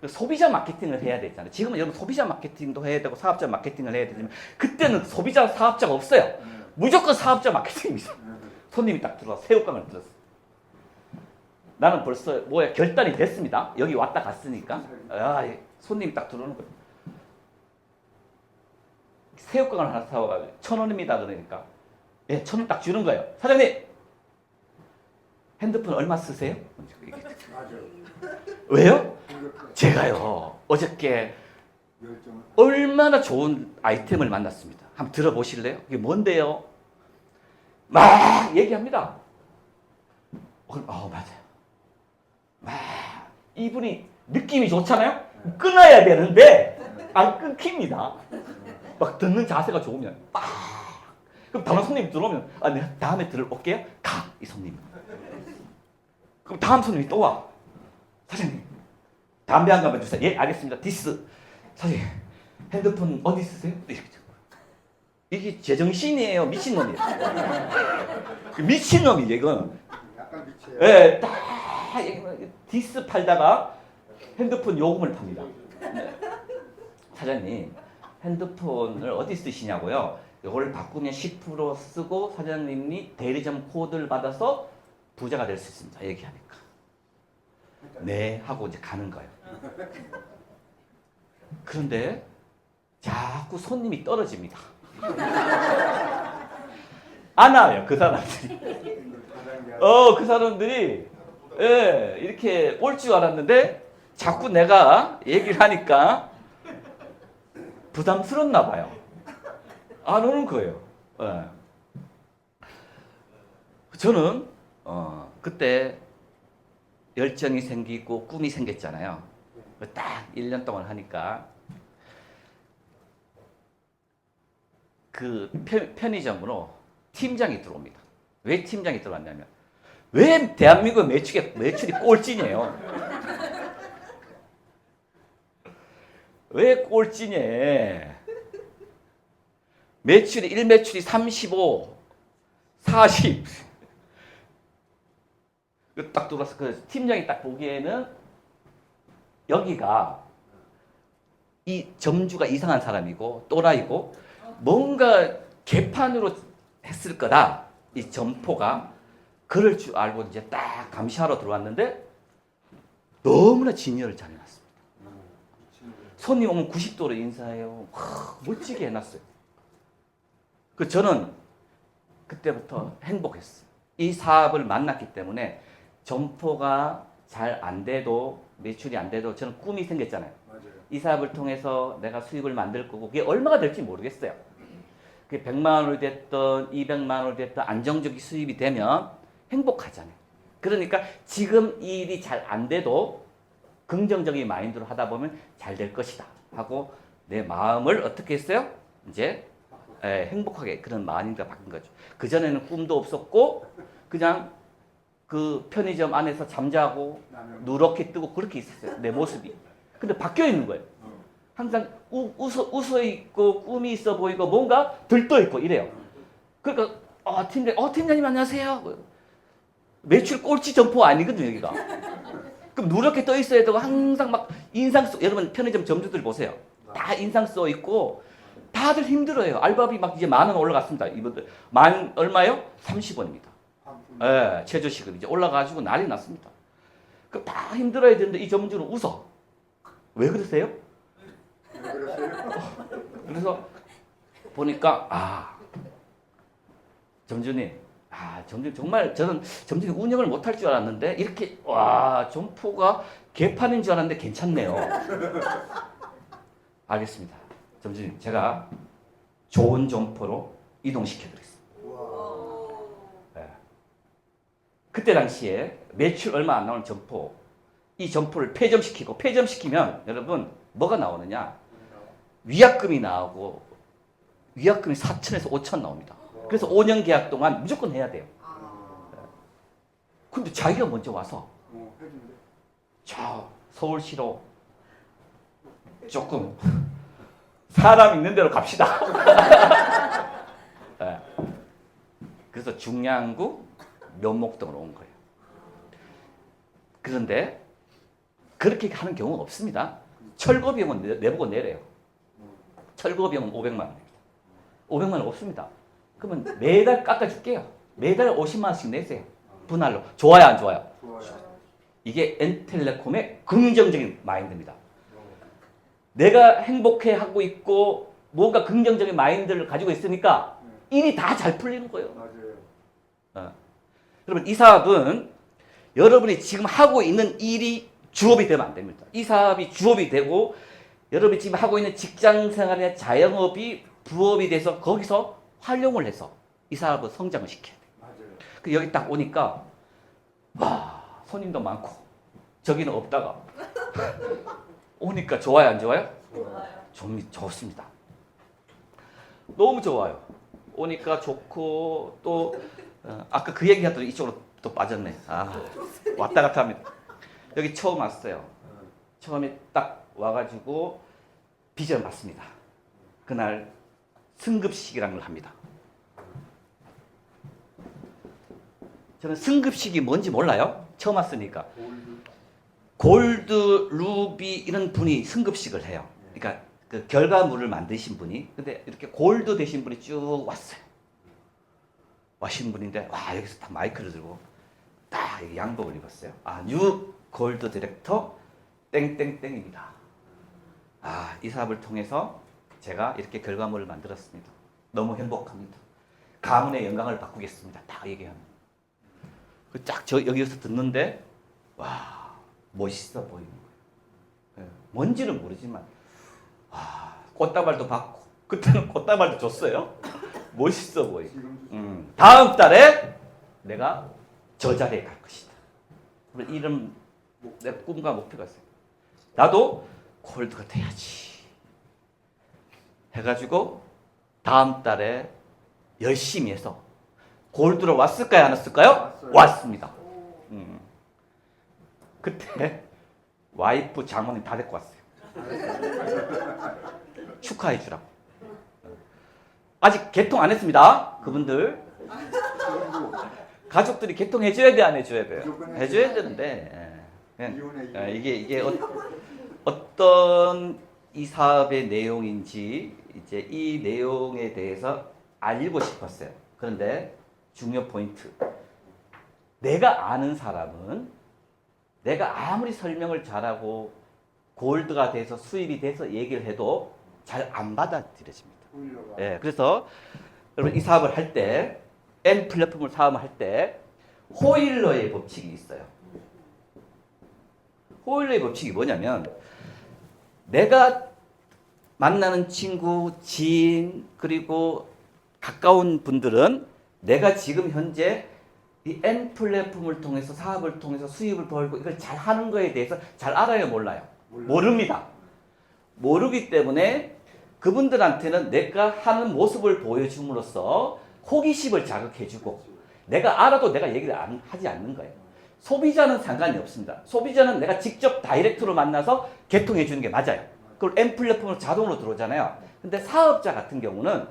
소비자 마케팅을 해야 되잖아요. 지금은 여러분 소비자 마케팅도 해야 되고 사업자 마케팅을 해야 되지만 그때는 소비자 사업자가 없어요. 무조건 사업자 마케팅입니다. 손님이 딱 들어와 새우깡을 들었어요. 나는 벌써 뭐야 결단이 됐습니다. 여기 왔다 갔으니까 손님이 딱 들어오는 거예요. 새우깡을 하나 사와가지고 1,000원입니다. 그러니까 예, 1,000원 딱 주는 거예요. 사장님 핸드폰 얼마 쓰세요? 맞아요. 왜요? 제가요 어저께 열정을. 얼마나 좋은 아이템을 만났습니다. 한번 들어보실래요? 이게 뭔데요? 막 얘기합니다. 맞아요. 막 이분이 느낌이 좋잖아요? 끊어야 되는데 안 끊깁니다. 막 듣는 자세가 좋으면 빡. 그럼 다른 손님이 들어오면 내가 다음에 들어올게요. 가, 이 손님. 그럼 다음 손님이 또 와. 사장님, 담배 한 갑만 주세요. 예, 알겠습니다. 디스. 사장님, 핸드폰 어디 쓰세요? 이렇게. 이게 제정신이에요. 미친놈이에요. 미친놈이에요, 이건. 약간 미쳐요. 예, 딱 디스 팔다가 핸드폰 요금을 팝니다. 사장님, 핸드폰을 어디 쓰시냐고요? 이걸 바꾸면 10% 쓰고 사장님이 대리점 코드를 받아서 부자가 될 수 있습니다. 얘기하니까. 네, 하고 이제 가는 거예요. 그런데 자꾸 손님이 떨어집니다. 안 와요, 그 사람들이. 그 사람들이 이렇게 올 줄 알았는데 자꾸 내가 얘기를 하니까 부담스럽나 봐요. 안 오는 거예요. 저는 그때 열정이 생기고 꿈이 생겼잖아요. 딱 1년 동안 하니까 그 편의점으로 팀장이 들어옵니다. 왜 팀장이 들어왔냐면 왜 대한민국 매출이 꼴찌냐요. 왜 꼴찌냐. 일매출이 35, 40. 딱 들어와서 그 팀장이 딱 보기에는 여기가 이 점주가 이상한 사람이고 또라이고 뭔가 개판으로 했을 거다. 이 점포가 그럴 줄 알고 이제 딱 감시하러 들어왔는데 너무나 진열을 잘 해놨습니다. 손님 오면 90도로 인사해요. 멋지게 해놨어요. 저는 그때부터 행복했어요. 이 사업을 만났기 때문에 점포가 잘 안 돼도 매출이 안 돼도 저는 꿈이 생겼잖아요. 맞아요. 이 사업을 통해서 내가 수익을 만들 거고 그게 얼마가 될지 모르겠어요. 그게 100만 원이 됐던 200만 원이 됐던 안정적인 수입이 되면 행복하잖아요. 그러니까 지금 이 일이 잘 안 돼도 긍정적인 마인드로 하다 보면 잘 될 것이다 하고 내 마음을 어떻게 했어요? 이제 행복하게 그런 마인드가 바뀐 거죠. 그전에는 꿈도 없었고 그냥 그 편의점 안에서 잠자고 누렇게 뜨고 그렇게 있었어요. 내 모습이. 근데 바뀌어 있는 거예요. 항상 웃어 있고 꿈이 있어 보이고 뭔가 들떠 있고 이래요. 그러니까 팀장님 안녕하세요. 매출 꼴찌 점포 아니거든요 여기가. 그럼 누렇게 떠 있어야 되고 항상 막 인상 써. 여러분 편의점 점주들 보세요. 다 인상 써 있고 다들 힘들어요. 알바비 막 이제 10,000원 올라갔습니다. 이분들 얼마요? 30원입니다. 최저시급 이제 올라가지고 난리 났습니다. 그럼 다 힘들어야 되는데 이 점주는 웃어. 왜 그러세요? 그래서 보니까 점주님 정말 저는 점주님 운영을 못할 줄 알았는데 이렇게 점포가 개판인 줄 알았는데 괜찮네요. 알겠습니다. 점주님 제가 좋은 점포로 이동시켜드리겠습니다. 그때 당시에 매출 얼마 안 나오는 점포 이 점포를 폐점시키면 여러분 뭐가 나오느냐 위약금이 나오고 위약금이 4천에서 5천 나옵니다. 그래서 5년 계약 동안 무조건 해야 돼요. 근데 자기가 먼저 와서 서울시로 조금 사람 있는 대로 갑시다. 그래서 중량구 면목동으로 온 거예요. 그런데 그렇게 하는 경우가 없습니다. 철거비용은 내보고 내래요. 철거비용은 500만 원입니다. 500만 원 없습니다. 그러면 매달 깎아줄게요. 매달 50만 원씩 내세요. 분할로. 좋아요 안 좋아요? 이게 N텔레콤의 긍정적인 마인드입니다. 내가 행복해하고 있고 뭔가 긍정적인 마인드를 가지고 있으니까 일이 다 잘 풀리는 거예요. 여러분 이 사업은 여러분이 지금 하고 있는 일이 주업이 되면 안 됩니다. 이 사업이 주업이 되고 여러분이 지금 하고 있는 직장 생활의 자영업이 부업이 돼서 거기서 활용을 해서 이 사업을 성장을 시켜야 돼. 맞아요. 그 여기 딱 오니까 와 손님도 많고 저기는 없다가 오니까 좋아요 안 좋아요? 좋습니다. 너무 좋아요. 오니까 좋고 또 아까 그 얘기 하더니 이쪽으로 또 빠졌네. 아 왔다 갔다 합니다. 여기 처음 왔어요. 처음에 딱 와가지고 비전을 받습니다. 그날 승급식이라는 걸 합니다. 저는 승급식이 뭔지 몰라요. 처음 왔으니까. 골드, 루비 이런 분이 승급식을 해요. 그러니까 그 결과물을 만드신 분이. 근데 이렇게 골드 되신 분이 쭉 왔어요. 와신 분인데 와 여기서 딱 마이크를 들고 딱 양복을 입었어요. 아, 뉴 골드 디렉터 땡땡땡입니다. 아, 이 사업을 통해서 제가 이렇게 결과물을 만들었습니다. 너무 행복합니다. 가문의 영광을 바꾸겠습니다. 딱 얘기합니다. 딱 저 여기서 듣는데 와 멋있어 보이는 거예요. 뭔지는 모르지만 와 꽃다발도 받고 그때는 꽃다발도 줬어요. 멋있어 보이고. 다음 달에 내가 저 자리에 갈 것이다. 이런 내 꿈과 목표가 있어요. 나도 골드가 돼야지. 해가지고 다음 달에 열심히 해서 골드로 왔을까요? 안 왔을까요? 왔습니다. 그때 와이프 장모님 다 데리고 왔어요. 축하해 주라고. 아직 개통 안 했습니다. 그분들. 가족들이 개통해줘야 돼, 안 해줘야 돼요? 해줘야 되는데. 이게 어떤 이 사업의 내용인지 이제 이 내용에 대해서 알고 싶었어요. 그런데 중요 포인트. 내가 아는 사람은 내가 아무리 설명을 잘하고 골드가 돼서 수입이 돼서 얘기를 해도 잘 안 받아들여집니다. 예, 그래서 여러분 이 사업을 할 때 N 플랫폼을 사업을 할 때 호일러의 법칙이 있어요. 호일러의 법칙이 뭐냐면 내가 만나는 친구, 지인 그리고 가까운 분들은 내가 지금 현재 이 N 플랫폼을 통해서 사업을 통해서 수입을 벌고 이걸 잘 하는 거에 대해서 잘 알아요, 몰라요? 모릅니다. 모르기 때문에 그분들한테는 내가 하는 모습을 보여줌으로써 호기심을 자극해주고 내가 알아도 내가 얘기를 하지 않는 거예요. 소비자는 상관이 없습니다. 소비자는 내가 직접 다이렉트로 만나서 개통해 주는 게 맞아요. 그걸 N 플랫폼으로 자동으로 들어오잖아요. 근데 사업자 같은 경우는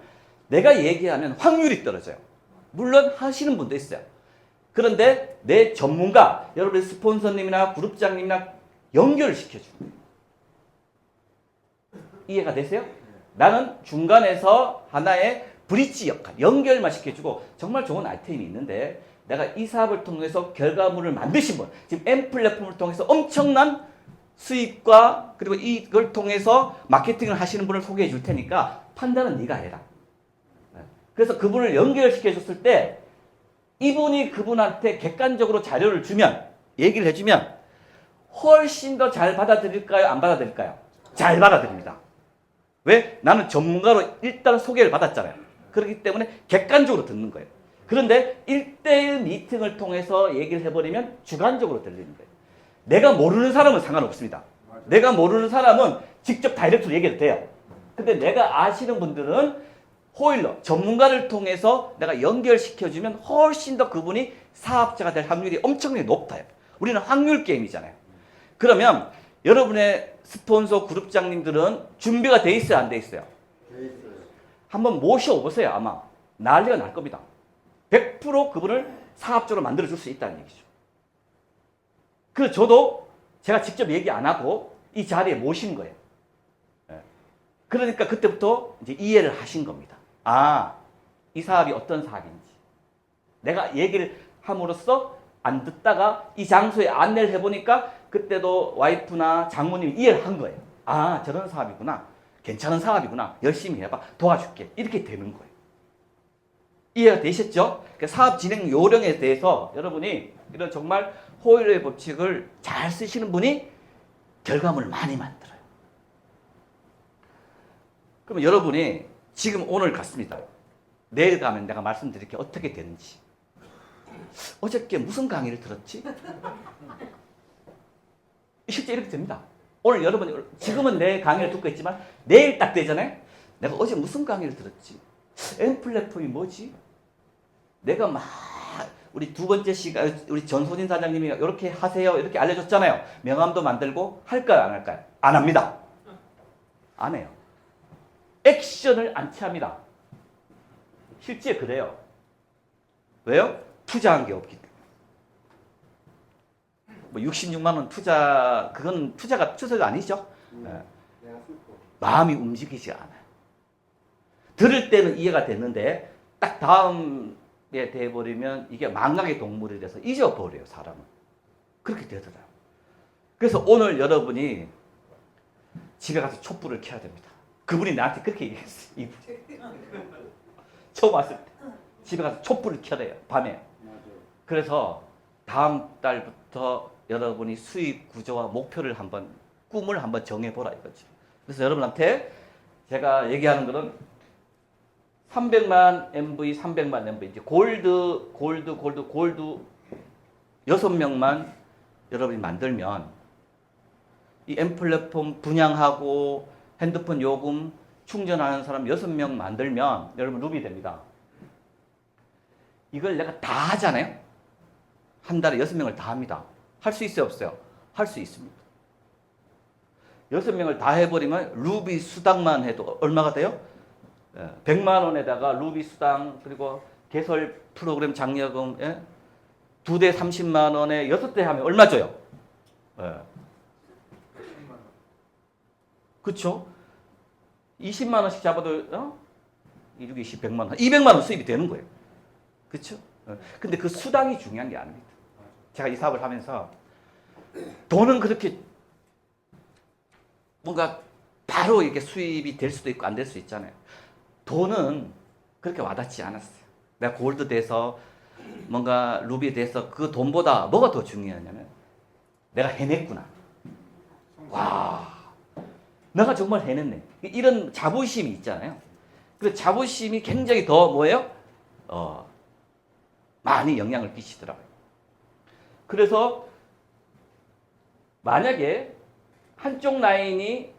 내가 얘기하면 확률이 떨어져요. 물론 하시는 분도 있어요. 그런데 내 전문가, 여러분의 스폰서님이나 그룹장님이나 연결을 시켜주는 거예요. 이해가 되세요? 나는 중간에서 하나의 브릿지 역할, 연결만 시켜주고 정말 좋은 아이템이 있는데 내가 이 사업을 통해서 결과물을 만드신 분, 지금 M 플랫폼을 통해서 엄청난 수입과 그리고 이걸 통해서 마케팅을 하시는 분을 소개해 줄 테니까 판단은 네가 해라. 그래서 그분을 연결시켜 줬을 때 이분이 그분한테 객관적으로 자료를 주면, 얘기를 해주면 훨씬 더 잘 받아들일까요? 안 받아들일까요? 잘 받아들입니다. 왜? 나는 전문가로 일단 소개를 받았잖아요. 그렇기 때문에 객관적으로 듣는 거예요. 그런데 1대1 미팅을 통해서 얘기를 해버리면 주관적으로 들리는 거예요. 내가 모르는 사람은 상관없습니다. 내가 모르는 사람은 직접 다이렉트로 얘기해도 돼요. 근데 내가 아시는 분들은 호일러, 전문가를 통해서 내가 연결시켜주면 훨씬 더 그분이 사업자가 될 확률이 엄청나게 높아요. 우리는 확률 게임이잖아요. 그러면 여러분의 스폰서 그룹장님들은 준비가 돼 있어요? 안 돼 있어요? 돼 있어요. 한번 모셔보세요. 아마 난리가 날 겁니다. 100% 그분을 사업자로 만들어줄 수 있다는 얘기죠. 그래서 저도 제가 직접 얘기 안 하고 이 자리에 모신 거예요. 그러니까 그때부터 이제 이해를 하신 겁니다. 아, 이 사업이 어떤 사업인지. 내가 얘기를 함으로써 안 듣다가 이 장소에 안내를 해보니까 그때도 와이프나 장모님이 이해를 한 거예요. 아, 저런 사업이구나. 괜찮은 사업이구나. 열심히 해봐. 도와줄게. 이렇게 되는 거예요. 이해가 되셨죠? 사업 진행 요령에 대해서 여러분이 이런 정말 호일러의 법칙을 잘 쓰시는 분이 결과물을 많이 만들어요. 그러면 여러분이 지금 오늘 갔습니다. 내일 가면 내가 말씀드릴게 어떻게 되는지. 어저께 무슨 강의를 들었지? 실제 이렇게 됩니다. 오늘 여러분 지금은 내 강의를 듣고 있지만 내일 딱 되잖아요. 내가 어제 무슨 강의를 들었지? M 플랫폼이 뭐지? 내가 막 우리 두 번째 시간 우리 전소진 사장님이 이렇게 하세요 이렇게 알려줬잖아요. 명함도 만들고 할까요 안 할까요? 안 합니다. 안 해요. 액션을 안 취합니다. 실제 그래요. 왜요? 투자한 게 없기 때문에. 뭐 66만 원 투자 그건 투자가 아니죠. 네. 내가 슬퍼. 마음이 움직이지 않아요. 들을 때는 이해가 됐는데 딱 다음에 돼버리면 이게 망각의 동물이 돼서 잊어버려요 사람은. 그렇게 되더라고요. 그래서 오늘 여러분이 집에 가서 촛불을 켜야 됩니다. 그분이 나한테 그렇게 얘기했어요. 이분이. 처음 왔을 때 집에 가서 촛불을 켜래요 밤에. 맞아요. 그래서 다음 달부터 여러분이 수익 구조와 목표를 한번 꿈을 한번 정해보라 이거죠. 그래서 여러분한테 제가 얘기하는 거는 300만 MV, 300만 MV 이제 골드 6명만 여러분이 만들면 이 M 플랫폼 분양하고 핸드폰 요금 충전하는 사람 6명 만들면 여러분 루비 됩니다. 이걸 내가 다 하잖아요. 한 달에 6명을 다 합니다. 할 수 있어요 없어요? 할 수 있습니다. 6명을 다 해버리면 루비 수당만 해도 얼마가 돼요? 100만 원에다가 루비 수당 그리고 개설 프로그램 장려금 예? 2대 30만 원에 6대 하면 얼마 줘요? 그렇죠? 20만 원씩 잡아도 1, 6, 20, 100만 원 200만 원 수입이 되는 거예요. 그렇죠? 근데 그 수당이 중요한 게 아닙니다. 제가 이 사업을 하면서 돈은 그렇게 뭔가 바로 이렇게 수입이 될 수도 있고 안 될 수 있잖아요. 돈은 그렇게 와닿지 않았어요. 내가 골드 돼서 뭔가 루비 돼서 그 돈보다 뭐가 더 중요하냐면 내가 해냈구나. 와, 내가 정말 해냈네. 이런 자부심이 있잖아요. 그 자부심이 굉장히 더 뭐예요? 많이 영향을 끼치더라고요. 그래서 만약에 한쪽 라인이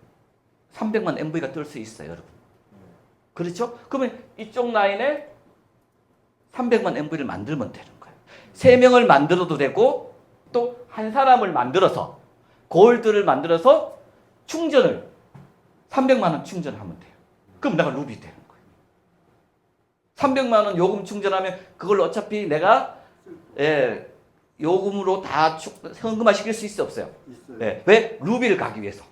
300만 MV가 뜰 수 있어요, 여러분. 그렇죠? 그러면 이쪽 라인에 300만 MV를 만들면 되는 거예요. 3명을 만들어도 되고 또 한 사람을 만들어서 골드를 만들어서 충전을 300만 원 충전하면 돼요. 그럼 내가 루비 되는 거예요. 300만 원 요금 충전하면 그걸 어차피 내가 요금으로 다 현금화 시킬 수 있어 없어요? 있어요. 왜? 루비를 가기 위해서.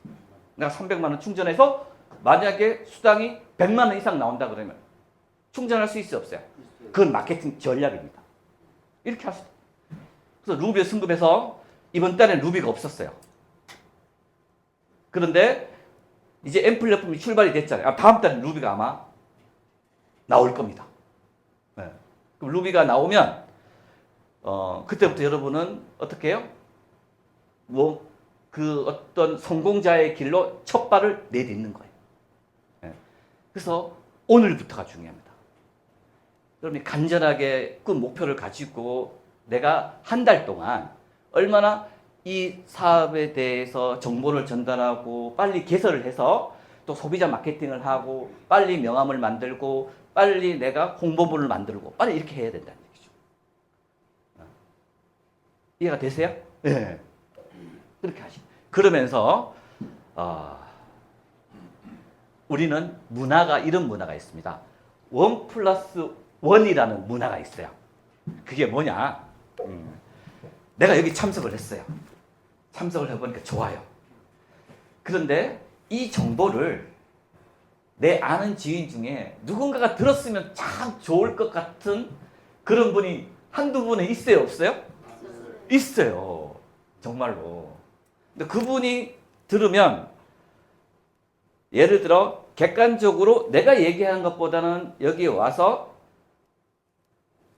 내가 300만 원 충전해서 만약에 수당이 100만 원 이상 나온다 그러면 충전할 수 있어 없어요? 있어요. 그건 마케팅 전략입니다. 이렇게 할 수 있어요. 그래서 루비에 승급해서 이번 달에 루비가 없었어요. 그런데 이제 M 플랫폼이 출발이 됐잖아요. 다음 달에 루비가 아마 나올 겁니다. 네. 그럼 루비가 나오면 그때부터 여러분은 어떻게 해요? 뭐 그 어떤 성공자의 길로 첫 발을 내딛는 거예요. 네. 그래서 오늘부터가 중요합니다. 여러분이 간절하게 그 목표를 가지고 내가 한 달 동안 얼마나 이 사업에 대해서 정보를 전달하고 빨리 개설을 해서 또 소비자 마케팅을 하고 빨리 명함을 만들고 빨리 내가 홍보물을 만들고 빨리 이렇게 해야 된다는 얘기죠. 이해가 되세요? 네. 그렇게 하시고 그러면서 우리는 문화가 이런 문화가 있습니다. 1+1이라는 문화가 있어요. 그게 뭐냐? 내가 여기 참석을 했어요. 참석을 해보니까 좋아요. 그런데 이 정보를 내 아는 지인 중에 누군가가 들었으면 참 좋을 것 같은 그런 분이 한두 분은 있어요? 없어요? 있어요. 정말로. 근데 그분이 들으면 예를 들어 객관적으로 내가 얘기한 것보다는 여기에 와서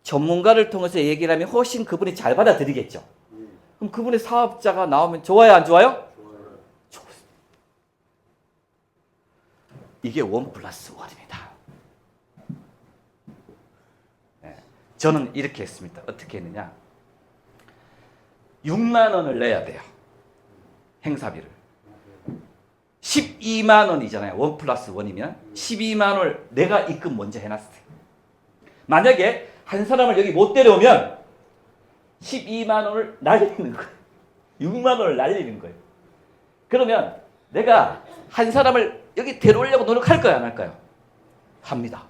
전문가를 통해서 얘기를 하면 훨씬 그분이 잘 받아들이겠죠. 그럼 그분의 사업자가 나오면 좋아요, 안 좋아요? 좋아요. 좋습니다. 이게 1+1입니다. 네. 저는 이렇게 했습니다. 어떻게 했느냐? 6만 원을 내야 돼요. 행사비를. 12만 원이잖아요. 1+1이면 12만 원을 내가 입금 먼저 해놨어요. 만약에 한 사람을 여기 못 데려오면 12만 원을 날리는 거예요. 6만 원을 날리는 거예요. 그러면 내가 한 사람을 여기 데려오려고 노력할까요? 안 할까요? 합니다.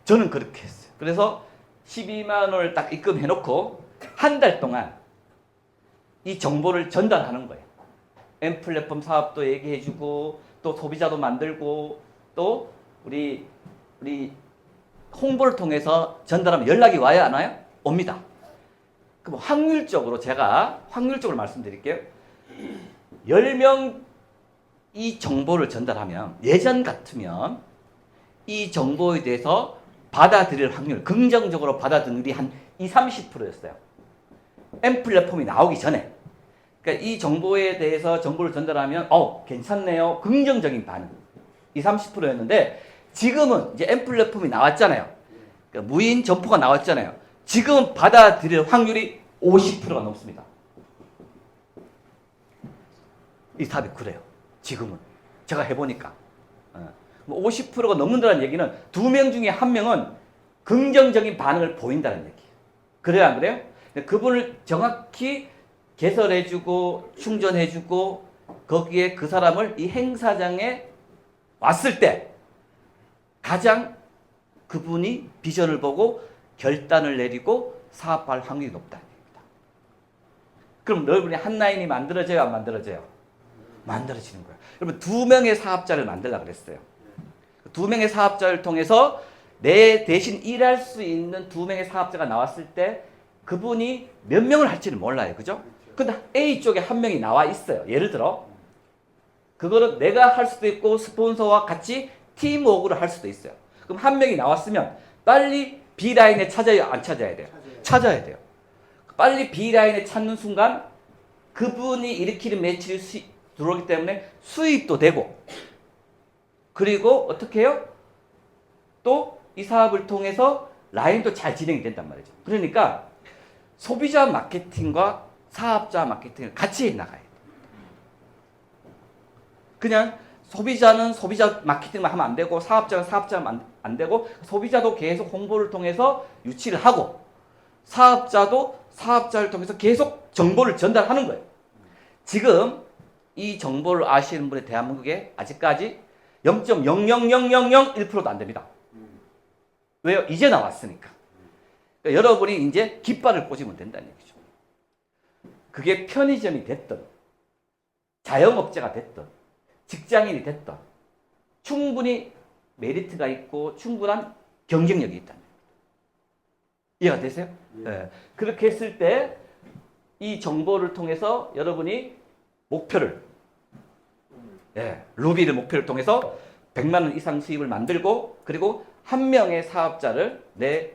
저는 그렇게 했어요. 그래서 12만 원을 딱 입금해놓고 한 달 동안 이 정보를 전달하는 거예요. M플랫폼 사업도 얘기해주고 또 소비자도 만들고 또 우리 홍보를 통해서 전달하면 연락이 와요? 안 와요? 옵니다. 그럼 확률적으로 제가 확률적으로 말씀드릴게요. 10명 이 정보를 전달하면 예전 같으면 이 정보에 대해서 받아들일 확률, 긍정적으로 받아들일 확률이 한 20-30%였어요. M플랫폼이 나오기 전에. 그러니까 이 정보에 대해서 정보를 전달하면 괜찮네요. 긍정적인 반응. 20-30%였는데 지금은 이제 M플랫폼이 나왔잖아요. 그러니까 무인 점포가 나왔잖아요. 지금 받아들일 확률이 50%가 넘습니다. 이 사업이 그래요. 지금은. 제가 해보니까. 50%가 넘는다는 얘기는 2명 중에 1명은 긍정적인 반응을 보인다는 얘기예요. 그래요, 안 그래요? 그분을 정확히 개설해주고 충전해주고 거기에 그 사람을 이 행사장에 왔을 때 가장 그분이 비전을 보고 결단을 내리고 사업할 확률이 높다는 얘기입니다. 그럼 여러분이 한 라인이 만들어져요? 안 만들어져요? 만들어지는 거예요. 여러분 2명의 사업자를 만들려고 그랬어요. 2명의 사업자를 통해서 내 대신 일할 수 있는 2명의 사업자가 나왔을 때 그분이 몇 명을 할지는 몰라요. 그죠? 근데 A 쪽에 1명이 나와 있어요. 예를 들어 그거는 내가 할 수도 있고 스폰서와 같이 팀워크를 할 수도 있어요. 그럼 1명이 나왔으면 빨리 B라인에 찾아야 안 찾아야 돼요? 찾아야 돼요. 빨리 B라인에 찾는 순간 그분이 일으키는 매출이 들어오기 때문에 수입도 되고 그리고 어떻게 해요? 또 이 사업을 통해서 라인도 잘 진행이 된단 말이죠. 그러니까 소비자 마케팅과 사업자 마케팅을 같이 해나가야 돼요. 그냥 소비자는 소비자 마케팅만 하면 안 되고 사업자는 사업자만 안 되고 소비자도 계속 홍보를 통해서 유치를 하고 사업자도 사업자를 통해서 계속 정보를 전달하는 거예요. 지금 이 정보를 아시는 분이 대한민국에 아직까지 0.00001%도 안 됩니다. 왜요? 이제 나왔으니까. 그러니까 여러분이 이제 깃발을 꽂으면 된다는 얘기죠. 그게 편의점이 됐든 자영업자가 됐든 직장인이 됐든 충분히 메리트가 있고 충분한 경쟁력이 있다는 거예요. 이해가 되세요? 네. 그렇게 했을 때 이 정보를 통해서 여러분이 목표를 루비를 목표를 통해서 100만 원 이상 수입을 만들고 그리고 한 명의 사업자를 내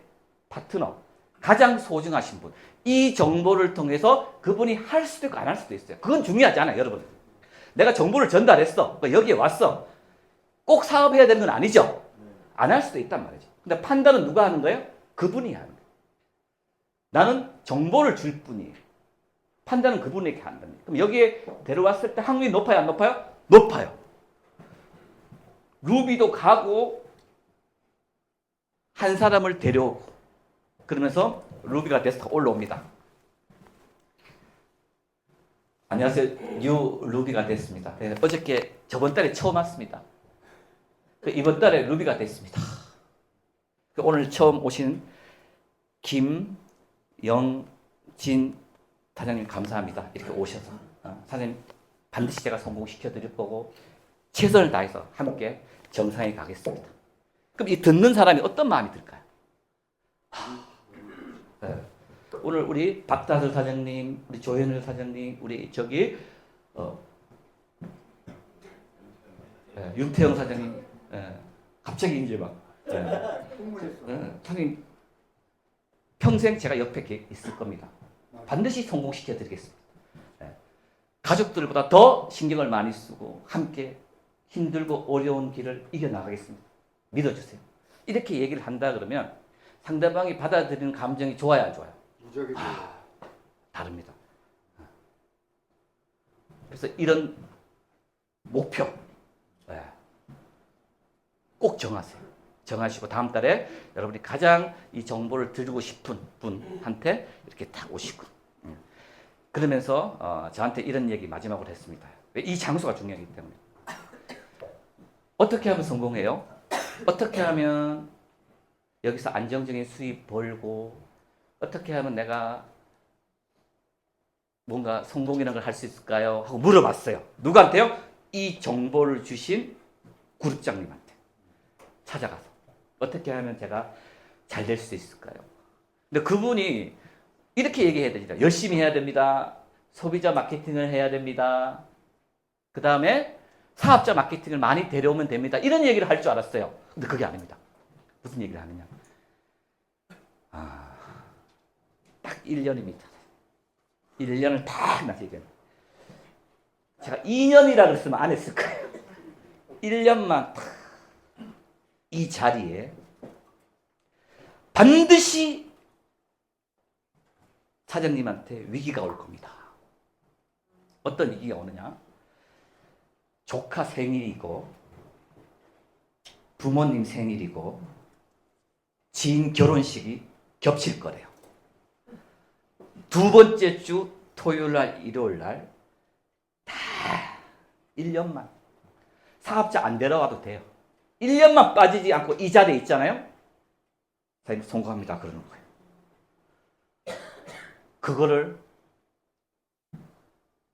파트너 가장 소중하신 분 이 정보를 통해서 그분이 할 수도 있고 안 할 수도 있어요. 그건 중요하지 않아요. 여러분 내가 정보를 전달했어. 여기에 왔어. 꼭 사업해야 되는 건 아니죠. 안 할 수도 있단 말이죠. 근데 판단은 누가 하는 거예요? 그분이 하는 거예요. 나는 정보를 줄 뿐이에요. 판단은 그분에게 한다는 거예요. 그럼 여기에 데려왔을 때 확률이 높아요? 안 높아요? 높아요. 루비도 가고 한 사람을 데려오고 그러면서 루비가 돼서 올라옵니다. 안녕하세요. 뉴 루비가 됐습니다. 네, 어저께 저번 달에 처음 왔습니다. 이번 달에 루비가 됐습니다. 오늘 처음 오신 김영진 사장님 감사합니다. 이렇게 오셔서 사장님 반드시 제가 성공시켜 드릴 거고 최선을 다해서 함께 정상에 가겠습니다. 그럼 이 듣는 사람이 어떤 마음이 들까요? 네. 오늘 우리 박다슬 사장님, 우리 조현일 사장님, 우리 저기 윤태영 사장님, 갑자기 이제 막 사장님 평생 제가 옆에 있을 겁니다. 반드시 성공시켜 드리겠습니다. 가족들보다 더 신경을 많이 쓰고 함께 힘들고 어려운 길을 이겨나가겠습니다. 믿어주세요. 이렇게 얘기를 한다 그러면 상대방이 받아들이는 감정이 좋아요, 안 좋아요? 무적이 돼요. 다릅니다. 그래서 이런 목표 꼭 정하세요. 정하시고 다음 달에 여러분이 가장 이 정보를 드리고 싶은 분한테 이렇게 딱 오시고 그러면서 저한테 이런 얘기 마지막으로 했습니다. 이 장소가 중요하기 때문에 어떻게 하면 성공해요? 어떻게 하면 여기서 안정적인 수입 벌고 어떻게 하면 내가 뭔가 성공이라는 걸 할 수 있을까요? 하고 물어봤어요. 누구한테요? 이 정보를 주신 그룹장님한테 찾아가서 어떻게 하면 제가 잘 될 수 있을까요? 근데 그분이 이렇게 얘기해야 됩니다. 열심히 해야 됩니다. 소비자 마케팅을 해야 됩니다. 그 다음에 사업자 마케팅을 많이 데려오면 됩니다. 이런 얘기를 할 줄 알았어요. 근데 그게 아닙니다. 무슨 얘기를 하느냐. 딱 1년입니다. 1년을 딱 나서 얘기합니다. 제가 2년이라 그랬으면 안 했을 거예요. 1년만 딱 이 자리에 반드시 사장님한테 위기가 올 겁니다. 어떤 위기가 오느냐? 조카 생일이고 부모님 생일이고 지인 결혼식이 겹칠 거래요. 두 번째 주 토요일 날 일요일 날 다 1년만 사업자 안 데려와도 돼요. 1년만 빠지지 않고 이 자리에 있잖아요. 사장님 성공합니다. 그러는 거예요. 그거를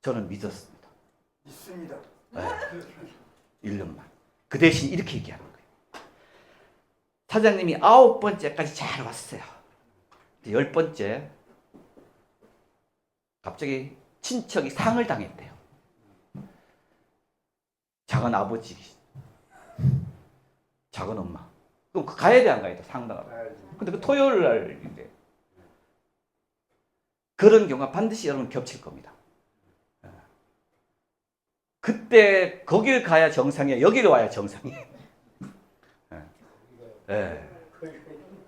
저는 믿었습니다. 있습니다. 네. 1년만. 그 대신 이렇게 얘기하는 거예요. 사장님이 9번째까지 잘 왔어요. 10번째 갑자기 친척이 상을 당했대요. 작은 아버지, 작은 엄마. 그럼 가야 돼, 안 가야 돼? 상당하고. 근데 그 토요일 날인데. 그런 경우가 반드시 여러분 겹칠 겁니다. 그때 거길 가야 정상이에요. 여기로 와야 정상이에요. 네.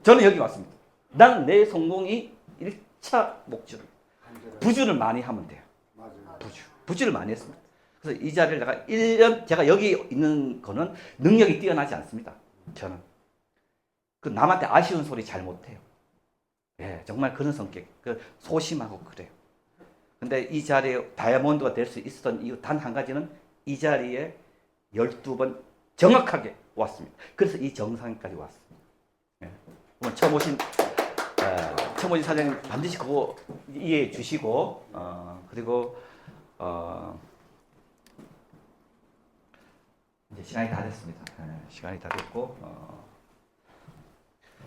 저는 여기 왔습니다. 난 내 성공이 1차 목줄. 부주를 많이 하면 돼요. 맞아요. 부주를 많이 했습니다. 그래서 이 자리를 내가 1년, 제가 여기 있는 거는 능력이 뛰어나지 않습니다. 저는. 그 남한테 아쉬운 소리 잘 못해요. 예, 정말 그런 성격. 소심하고 그래요. 근데 이 자리에 다이아몬드가 될 수 있었던 이유 단 한 가지는 이 자리에 12번 정확하게 왔습니다. 그래서 이 정상까지 왔습니다. 예. 처음 오신 사장님 반드시 그거 이해해 주시고 그리고 이제 시간이 다 됐습니다. 시간이 다 됐고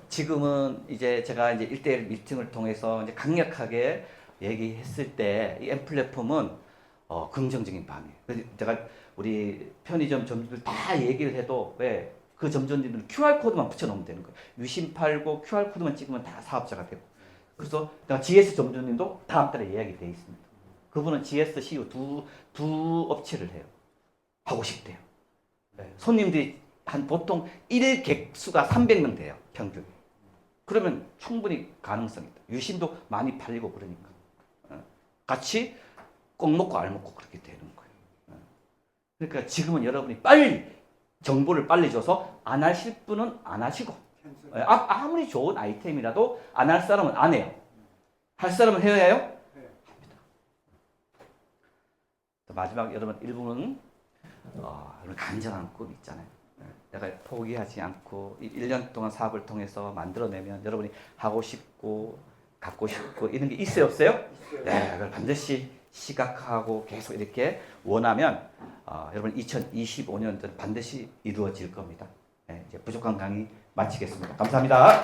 지금은 이제 제가 이제 1대1 미팅을 통해서 이제 강력하게 얘기했을 때 이 M플랫폼은 긍정적인 반응이에요. 그래서 제가 우리 편의점 점주들 다 얘기를 해도 왜 그 점주님들은 QR코드만 붙여놓으면 되는 거예요. 유심 팔고 QR코드만 찍으면 다 사업자가 되고. 그래서 내가 GS 점주님도 다음 달에 예약이 돼 있습니다. 그분은 GS, CU 두 업체를 해요. 하고 싶대요. 네. 손님들이 한 보통 1객수가 300명 돼요. 평균. 그러면 충분히 가능성이 있다. 유심도 많이 팔리고 그러니까. 같이 꼭 먹고 알 먹고 그렇게 되는 거예요. 그러니까 지금은 여러분이 빨리 정보를 빨리 줘서 안 하실 분은 안 하시고 아무리 좋은 아이템이라도 안 할 사람은 안 해요. 할 사람은 해야 해요? 합니다. 마지막 여러분 1부는 여러분 간절한 꿈 있잖아요. 내가 포기하지 않고 1년 동안 사업을 통해서 만들어내면 여러분이 하고 싶고 갖고 싶고 이런 게 있어요, 없어요? 네, 그걸 반드시 시각하고 계속 이렇게 원하면 여러분 2025년도는 반드시 이루어질 겁니다. 네, 이제 부족한 강의 마치겠습니다. 감사합니다.